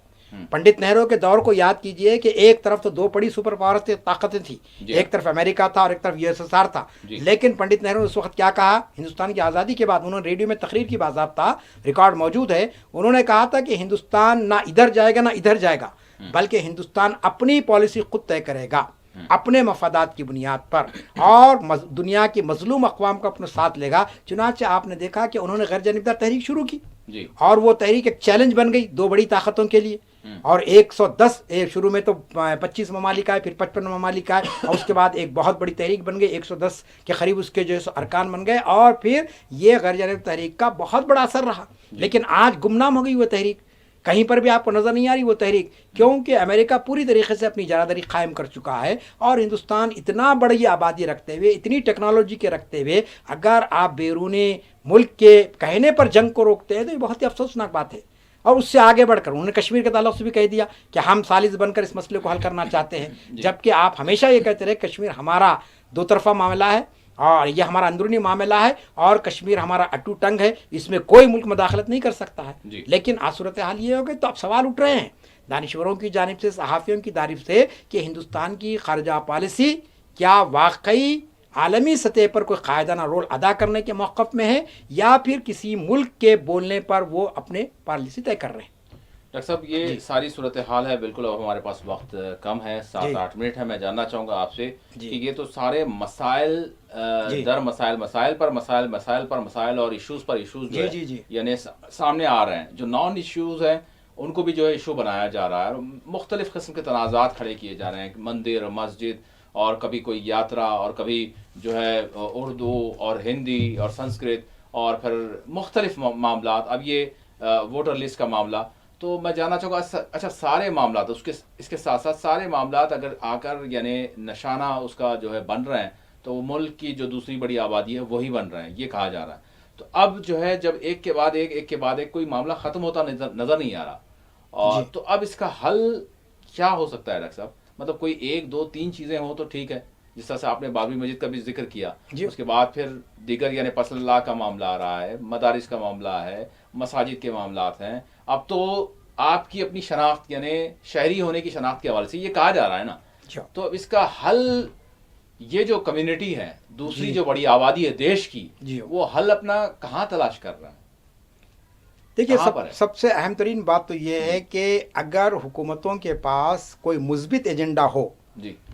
पंडित नेहरू के दौर को याद कीजिए कि एक तरफ तो 2 बड़ी सुपर पावर ताकतें थी, एक तरफ अमेरिका था और एक तरफ यूएसएसआर था। लेकिन पंडित नेहरू ने उस वक्त क्या कहा, हिंदुस्तान की आज़ादी के बाद उन्होंने रेडियो में तकरीर की, बाज़ाब्ता रिकॉर्ड मौजूद है, उन्होंने कहा था कि हिंदुस्तान ना इधर जाएगा ना इधर जाएगा, बल्कि हिंदुस्तान अपनी पॉलिसी खुद तय करेगा अपने मफादात की बुनियाद पर, और दुनिया की मजलूम अक़वाम को अपने साथ लेगा। चुनांचे आपने देखा कि उन्होंने गैर जानिबदार तहरीक शुरू की
जी।
और वो तहरीक एक चैलेंज बन गई 2 बड़ी ताकतों के लिए। और 110 शुरू में तो 25 ममालिक आए, फिर 55 ममालिक आए, और उसके बाद एक बहुत बड़ी तहरीक बन गई, 110 के करीब उसके जो है सो अरकान बन गए, और फिर ये गैर जानिब तहरीक का बहुत बड़ा असर रहा। लेकिन आज गुमनाम हो गई वो तहरीक, कहीं पर भी आपको नज़र नहीं आ रही वो तहरीक, क्योंकि अमेरिका पूरी तरीके से अपनी जरादारी कायम कर चुका है। और हिंदुस्तान इतना बड़ी आबादी रखते हुए, इतनी टेक्नोलॉजी के रखते हुए, अगर आप बैरूनी मुल्क के कहने पर जंग को रोकते हैं तो ये बहुत ही अफसोसनाक बात है। और उससे आगे बढ़कर उन्होंने कश्मीर के ताल्लुक से भी कह दिया कि हम सालिस बनकर इस मसले को हल करना चाहते हैं, जबकि आप हमेशा ये कहते रहे कश्मीर हमारा 2 तरफा मामला है और ये हमारा अंदरूनी मामला है और कश्मीर हमारा अटू टंग है, इसमें कोई मुल्क मदाखलत नहीं कर सकता है। लेकिन आज सूरत हाल ये हो गई, तो अब सवाल उठ रहे हैं दानिश्वरों की जानिब से, सहाफ़ियों की तारीफ से, कि हिंदुस्तान की खारजा पॉलिसी क्या वाकई आलमी सतह पर कोई कायदाना रोल अदा करने के मौक़िफ़ में है, या फिर किसी मुल्क के बोलने पर वो अपने पॉलिसी तय कर रहे हैं।
डॉक्टर साहब, ये सारी सूरत हाल है, बिल्कुल अब हमारे पास वक्त कम है, 7-8 मिनट है। मैं जानना चाहूँगा आपसे कि ये तो सारे मसाइल दर मसाइल, मसाइल पर मसाइल, मसाइल पर मसाइल और इश्यूज़ पर इश्यूज़ जो है यानी सामने आ रहे हैं। जो नॉन इश्यूज़ हैं उनको भी जो है इशू बनाया जा रहा है, मुख्तलिफ़ किस्म के तनाज़ात खड़े किए जा रहे हैं, मंदिर, मस्जिद, और कभी कोई यात्रा, और कभी जो है उर्दू और हिंदी और संस्कृत, और फिर मुख्तलिफ़ मामलात। अब ये वोटर लिस्ट का मामला, तो मैं जानना चाहूँगा, अच्छा सारे मामला तो इसके साथ साथ सारे मामला अगर आकर यानी निशाना उसका जो है बन रहे हैं, तो मुल्क की जो दूसरी बड़ी आबादी है वही बन रहे हैं, ये कहा जा रहा है। तो अब जो है जब एक के बाद एक कोई मामला ख़त्म होता नज़र नहीं आ रहा, और तो अब इसका हल क्या हो सकता है डॉक्टर साहब? मतलब कोई 1, 2, 3 चीज़ें हों तो ठीक है, जिस तरह से आपने बाबरी मस्जिद का भी जिक्र किया, उसके बाद फिर दीगर यानी पसल्ला का मामला आ रहा है, मदारिस का मामला है, मसाजिद के मामलात हैं। अब तो आपकी अपनी शनाख्त यानी शहरी होने की शनाख्त के हवाले से ये कहा जा रहा है ना, तो अब इसका हल, ये जो कम्युनिटी है, दूसरी जो बड़ी आबादी है देश की, वो हल अपना कहाँ तलाश कर रहा है?
देखिए, सबसे अहम तरीन बात तो ये है कि अगर हुकूमतों के पास कोई मुस्बित एजेंडा हो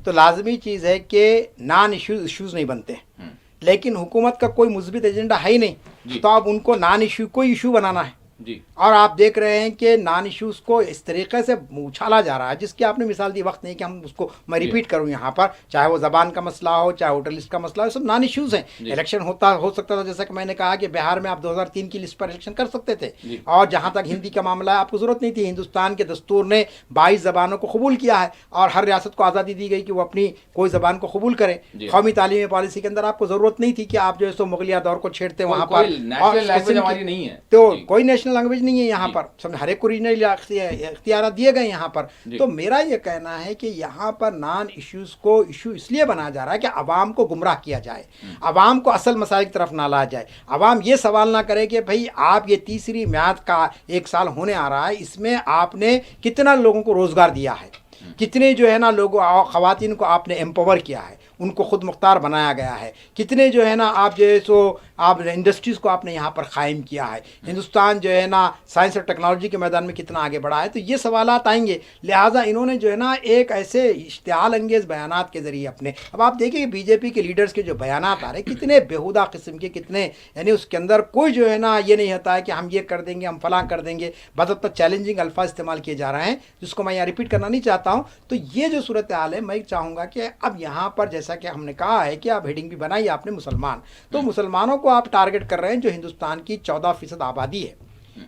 तो लाजमी चीज़ है कि नॉन इश्यूज़ नहीं बनते। लेकिन हुकूमत का कोई मुस्बित एजेंडा है ही नहीं, तो अब उनको नॉन इशू को इशू बनाना है। और आप देख रहे हैं कि नॉन इश्यूज़ को इस तरीके से उछाला जा रहा है, जिसकी आपने मिसाल दी, वक्त नहीं कि हम उसको मैं रिपीट करूं यहाँ पर, चाहे वो ज़बान का मसला हो, चाहे वोटर लिस्ट का मसला हो, सब नॉन इश्यूज़ हैं। इलेक्शन हो सकता था, जैसा कि मैंने कहा कि बिहार में आप 2003 की लिस्ट पर इलेक्शन कर सकते थे, और जहाँ तक हिंदी का मामला है आपको ज़रूरत नहीं थी। हिंदुस्तान के दस्तूर ने 22 ज़बानों को कबूल किया है और हर रियासत को आज़ादी दी गई कि वो अपनी कोई ज़बान को कबूल करें। कौमी तालीमी पॉलिसी के अंदर आपको ज़रूरत नहीं थी कि आप जो है सो मुगलिया दौर को छेड़ते वहाँ पर, तो कोई नेशनल लैंग्वेज नहीं है यहाँ पर, समझ हर एक को रीजनल इख्तियार दिए गए यहाँ पर। तो मेरा ये कहना है कि यहाँ पर नॉन इश्यूज़ को इशू इसलिए बनाया जा रहा है कि अवाम को गुमराह किया जाए, अवाम को असल मसाइल की तरफ ना लाया जाए। अवाम ये सवाल ना करे कि भाई आप ये तीसरी म्याद का 1 साल होने आ रहा है, इसमें आपने कितना लोगों को रोज़गार दिया है, कितने जो है ना लोगों ख़वातीन को आपने एम्पावर किया है, उनको खुद मुख्तार बनाया गया है, कितने जो है ना आप जो है सो आप इंडस्ट्रीज़ को आपने यहाँ पर कायम किया है, हिंदुस्तान जो है ना साइंस और टेक्नोलॉजी के मैदान में कितना आगे बढ़ा है। तो ये सवालात आएंगे, लिहाजा इन्होंने जो है ना एक ऐसे इश्तियाल अंगेज़ बयानात के ज़रिए अपने, अब आप देखिए बीजेपी के लीडर्स के जो बयानात आ रहे हैं कितने बेहुदा किस्म के, कितने यानी उसके अंदर कोई जो है ना ये नहीं होता है कि हम ये कर देंगे, हम फलां कर देंगे, बदतर चैलेंजिंग अल्फाज इस्तेमाल किए जा रहे हैं, जिसको मैं यहाँ रिपीट करना नहीं चाहता हूँ। तो ये जो सूरत हाल है, मैं चाहूँगा कि अब यहाँ पर जैसा कि हमने कहा है कि आप हेडिंग भी बनाई आपने मुसलमान, तो मुसलमानों को आप टारगेट कर रहे हैं जो हिंदुस्तान की 14% आबादी है।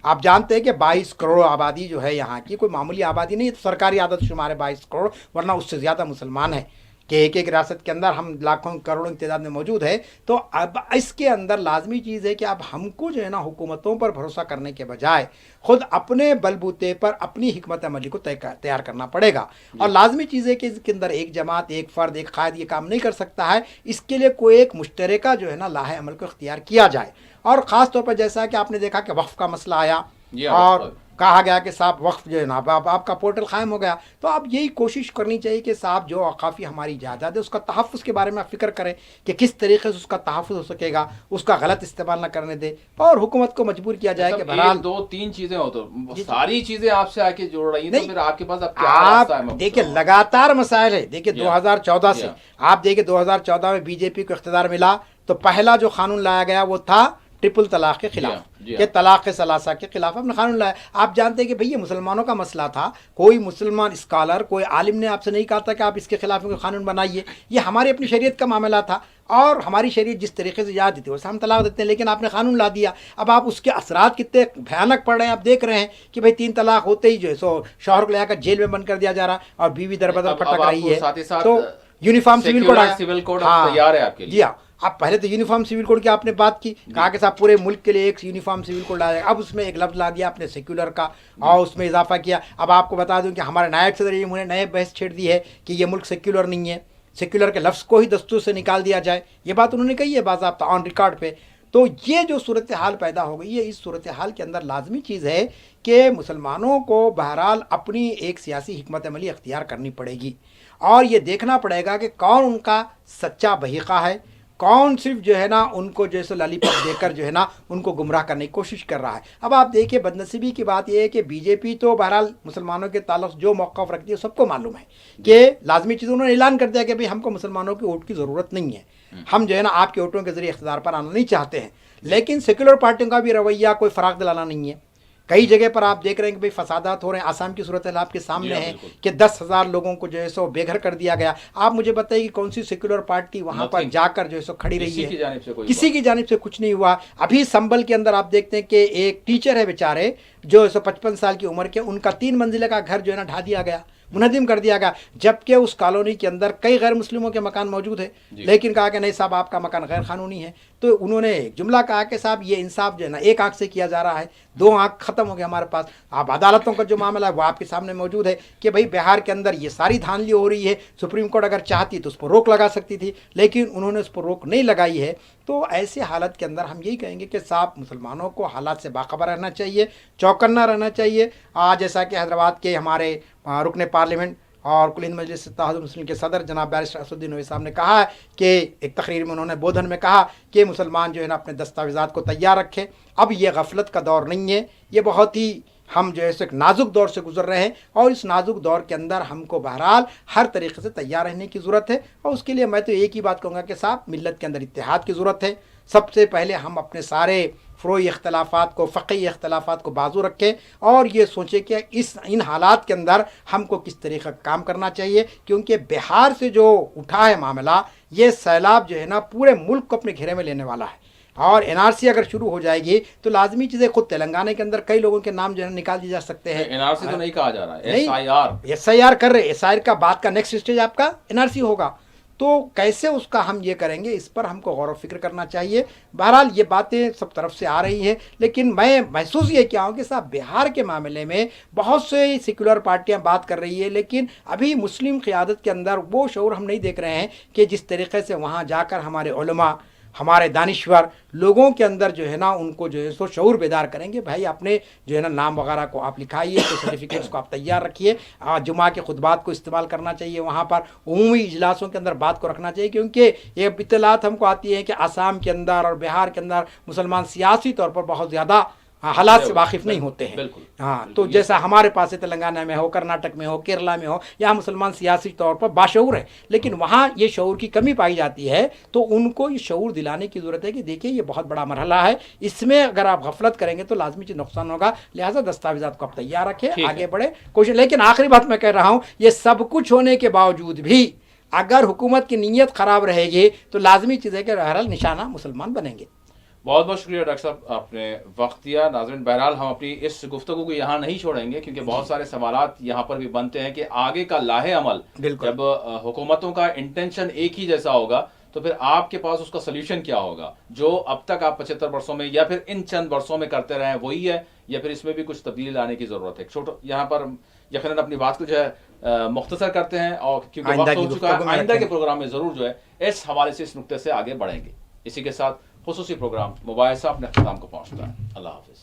आप जानते हैं कि 22 करोड़ आबादी जो है यहाँ की कोई मामूली आबादी नहीं है, तो सरकारी आदत शुमार है 22 करोड़, वरना उससे ज़्यादा मुसलमान है कि एक रियासत के अंदर हम लाखों करोड़ों की तादाद में मौजूद है। तो अब इसके अंदर लाजमी चीज़ है कि अब हमको जो है ना हुकूमतों पर भरोसा करने के बजाय खुद अपने बलबूते पर अपनी हिकमत अमली को तैयार करना पड़ेगा। और लाजमी चीज़ है कि इसके अंदर एक जमात, एक फ़र्द, एक कायद ये काम नहीं कर सकता है, इसके लिए कोई एक मुश्तरका जो है ना लाहे अमल को इख्तियार किया जाए। और ख़ास तौर पर जैसा कि आपने देखा कि वक्फ़ का मसला आया, और کہا گیا کہ صاحب وقف جو ہے نا آپ کا پورٹل قائم ہو گیا. تو اب یہی کوشش کرنی چاہیے کہ صاحب جو اوقافی ہماری جائیداد ہے اس کا تحفظ کے بارے میں آپ فکر کریں کہ کس طریقے سے اس کا تحفظ ہو سکے گا, اس کا غلط استعمال نہ کرنے دے, اور حکومت کو مجبور کیا جائے کہ بہرحال
2-3 چیزیں ہو تو ساری چیزیں آپ سے آ کے جوڑ رہی ہیں, تو پھر آپ کے پاس اب کیا
آپ
راستہ ہے؟
دیکھیں لگاتار مسائل ہے. دیکھیں 2014 سے آپ دیکھیں 2014 میں بی جے پی کو اقتدار ملا تو پہلا جو قانون لایا گیا وہ تھا ٹرپل طلاق کے خلاف, کہ طلاق ثلاثہ کے خلاف ہم نے قانون لایا. آپ جانتے ہیں کہ بھئی یہ مسلمانوں کا مسئلہ تھا, کوئی مسلمان اسکالر کوئی عالم نے آپ سے نہیں کہا تھا کہ آپ اس کے خلاف کوئی قانون بنائیے, یہ ہماری اپنی شریعت کا معاملہ تھا, اور ہماری شریعت جس طریقے سے اجازت دیتی ہے ویسے ہم طلاق دیتے ہیں, لیکن آپ نے قانون لا دیا. اب آپ اس کے اثرات کتنے بھیانک پڑ رہے ہیں, آپ دیکھ رہے ہیں کہ بھئی 3 طلاق ہوتے ہی جو ہے سو شوہر کو لے کر جیل میں بند کر دیا جا رہا اور بیوی در بدر پھٹک رہی ہے. تو یونیفارم
سول کوڈ تیار ہے آپ کے لیے.
جی ہاں, اب پہلے تو یونیفارم سول کوڈ کی آپ نے بات کی, کہا کہ صاحب پورے ملک کے لیے ایک یونیفارم سول کوڈ لایا. اب اس میں ایک لفظ لا دیا آپ نے سیکولر کا, اور اس میں اضافہ کیا. اب آپ کو بتا دوں کہ ہمارے نائب صدر انہوں نے نئے بحث چھیڑ دی ہے کہ یہ ملک سیکولر نہیں ہے, سیکولر کے لفظ کو ہی دستور سے نکال دیا جائے. یہ بات انہوں نے کہی ہے باضابطہ آن ریکارڈ پہ. تو یہ جو صورتحال پیدا ہو گئی ہے, اس صورتحال کے اندر لازمی چیز ہے کہ مسلمانوں کو بہرحال اپنی ایک سیاسی حکمت عملی اختیار کرنی پڑے گی, اور یہ دیکھنا پڑے گا کہ کون ان کا سچا بحیقہ ہے, کون صرف جو ہے نا ان کو جو ہے لالی پاپ دے کر جو ہے نا ان کو گمراہ کرنے کی کوشش کر رہا ہے. اب آپ دیکھیں بدنصیبی کی بات یہ ہے کہ بی جے پی تو بہرحال مسلمانوں کے تعلق جو موقف رکھتی ہے سب کو معلوم ہے کہ لازمی چیز انہوں نے اعلان کر دیا کہ بھئی ہم کو مسلمانوں کے ووٹ کی ضرورت نہیں ہے, ہم جو ہے نا آپ کے ووٹوں کے ذریعے اقتدار پر آنا نہیں چاہتے ہیں. لیکن سیکولر پارٹیوں کا بھی رویہ کوئی فراغ دلانا نہیں ہے. کئی جگہ پر آپ دیکھ رہے ہیں کہ بھئی فسادات ہو رہے ہیں. آسام کی صورتحال آپ کے سامنے ہے کہ 10,000 لوگوں کو جو ہے سو بے گھر کر دیا گیا. آپ مجھے بتائیے کہ کون سی سیکولر پارٹی وہاں پر جا کر جو ہے سو کھڑی رہی ہے؟ کسی کی جانب سے کچھ نہیں ہوا. ابھی سنبل کے اندر آپ دیکھتے ہیں کہ ایک ٹیچر ہے بیچارے جو 55 سال کی عمر کے, ان کا 3 منزلہ کا گھر جو ہے نا ڈھا دیا گیا, منہدم کر دیا گیا, جبکہ اس کالونی کے اندر کئی غیر مسلموں کے مکان موجود ہیں. لیکن کہا کہ نہیں صاحب آپ کا مکان غیر قانونی ہے. تو انہوں نے ایک جملہ کہا کہ صاحب یہ انصاف جو ہے نا ایک آنکھ سے کیا جا رہا ہے, 2 آنکھ ختم ہو گیا ہمارے پاس. اب عدالتوں کا جو معاملہ ہے وہ آپ کے سامنے موجود ہے کہ بھئی بہار کے اندر یہ ساری دھاندلی ہو رہی ہے. سپریم کورٹ اگر چاہتی تو اس پر روک لگا سکتی تھی, لیکن انہوں نے اس پر روک نہیں لگائی ہے. تو ایسے حالت کے اندر ہم یہی کہیں گے کہ صاحب مسلمانوں کو حالات سے باخبر رہنا چاہیے, چوکنا رہنا چاہیے. جیسا کہ حیدرآباد کے ہمارے رکن پارلیمنٹ اور کل ہند مجلس اتحاد المسلمین کے صدر جناب بیرسٹر اسد الدین اویسی صاحب نے کہا ہے کہ ایک تقریر میں انہوں نے بودھن میں کہا کہ مسلمان جو ہے نا اپنے دستاویزات کو تیار رکھے. اب یہ غفلت کا دور نہیں ہے, یہ بہت ہی ہم جو ہے ایک نازک دور سے گزر رہے ہیں, اور اس نازک دور کے اندر ہم کو بہرحال ہر طریقے سے تیار رہنے کی ضرورت ہے. اور اس کے لیے میں تو ایک ہی بات کہوں گا کہ صاحب ملت کے اندر اتحاد کی ضرورت ہے. سب سے پہلے ہم اپنے سارے فروعی اختلافات کو, فقہی اختلافات کو بازو رکھیں, اور یہ سوچیں کہ ان حالات کے اندر ہم کو کس طریقے کا کام کرنا چاہیے. کیونکہ بہار سے جو اٹھا ہے معاملہ, یہ سیلاب جو ہے نا پورے ملک کو اپنے گھیرے میں لینے والا ہے. اور NRC اگر شروع ہو جائے گی تو لازمی چیزیں خود تلنگانہ کے اندر کئی لوگوں کے نام جو ہے نکال دیے جا سکتے ہیں.
NRC تو نہیں کہا جا رہا ہے,
SIR کر رہے. SIR کا بعد کا نیکسٹ اسٹیج آپ کا NRC ہوگا. تو کیسے اس کا ہم یہ کریں گے, اس پر ہم کو غور و فکر کرنا چاہیے. بہرحال یہ باتیں سب طرف سے آ رہی ہیں, لیکن میں محسوس یہ کیا ہوں کہ صاحب بہار کے معاملے میں بہت سے سیکولر پارٹیاں بات کر رہی ہے, لیکن ابھی مسلم قیادت کے اندر وہ شعور ہم نہیں دیکھ رہے ہیں کہ جس طریقے سے وہاں جا کر ہمارے علماء, ہمارے دانشور لوگوں کے اندر جو ہے نا ان کو جو ہے سو شعور بیدار کریں گے. بھائی اپنے جو ہے نا نام وغیرہ کو آپ لکھائیے, تو سرٹیفکیٹس کو آپ تیار رکھیے. جمعہ کے خطبات کو استعمال کرنا چاہیے, وہاں پر عمومی اجلاسوں کے اندر بات کو رکھنا چاہیے. کیونکہ یہ اطلاعات ہم کو آتی ہیں کہ آسام کے اندر اور بہار کے اندر مسلمان سیاسی طور پر بہت زیادہ حالات سے واقف نہیں ہوتے ہیں. ہاں, تو جیسا ہمارے پاس تلنگانہ میں ہو, کرناٹک میں ہو, کیرلا میں ہو, یہاں مسلمان سیاسی طور پر باشعور ہے, لیکن وہاں یہ شعور کی کمی پائی جاتی ہے. تو ان کو یہ شعور دلانے کی ضرورت ہے کہ دیکھیے یہ بہت بڑا مرحلہ ہے, اس میں اگر آپ غفلت کریں گے تو لازمی چیز نقصان ہوگا. لہٰذا دستاویزات کو آپ تیار رکھیں, آگے بڑھے کوشش. لیکن آخری بات میں کہہ رہا ہوں, یہ سب کچھ ہونے کے باوجود بھی اگر حکومت کی نیت خراب رہے گی تو لازمی چیز ہے کہ بہرحال نشانہ مسلمان بنیں گے.
بہت بہت شکریہ ڈاکٹر صاحب, آپ نے وقت دیا. ناظرین بہرحال ہم اپنی اس گفتگو کو یہاں نہیں چھوڑیں گے, کیونکہ بہت سارے سوالات یہاں پر بھی بنتے ہیں کہ آگے کا لاہے عمل جب حکومتوں کا انٹینشن ایک ہی جیسا ہوگا تو پھر آپ کے پاس اس کا سلیوشن کیا ہوگا. جو اب تک آپ 75 برسوں میں یا پھر ان چند برسوں میں کرتے رہے ہیں وہی ہے, یا پھر اس میں بھی کچھ تبدیلی لانے کی ضرورت ہے. چھوٹا یہاں پر یقیناً اپنی بات کو جو ہے مختصر کرتے ہیں, اور کیونکہ وقت ہو چکا ہے, آئندہ کے پروگرام میں ضرور جو ہے اس حوالے سے اس نقطے سے آگے بڑھیں گے. اسی کے ساتھ خصوصی پروگرام مباحثہ اپنے اختتام کو پہنچتا ہے. اللہ حافظ.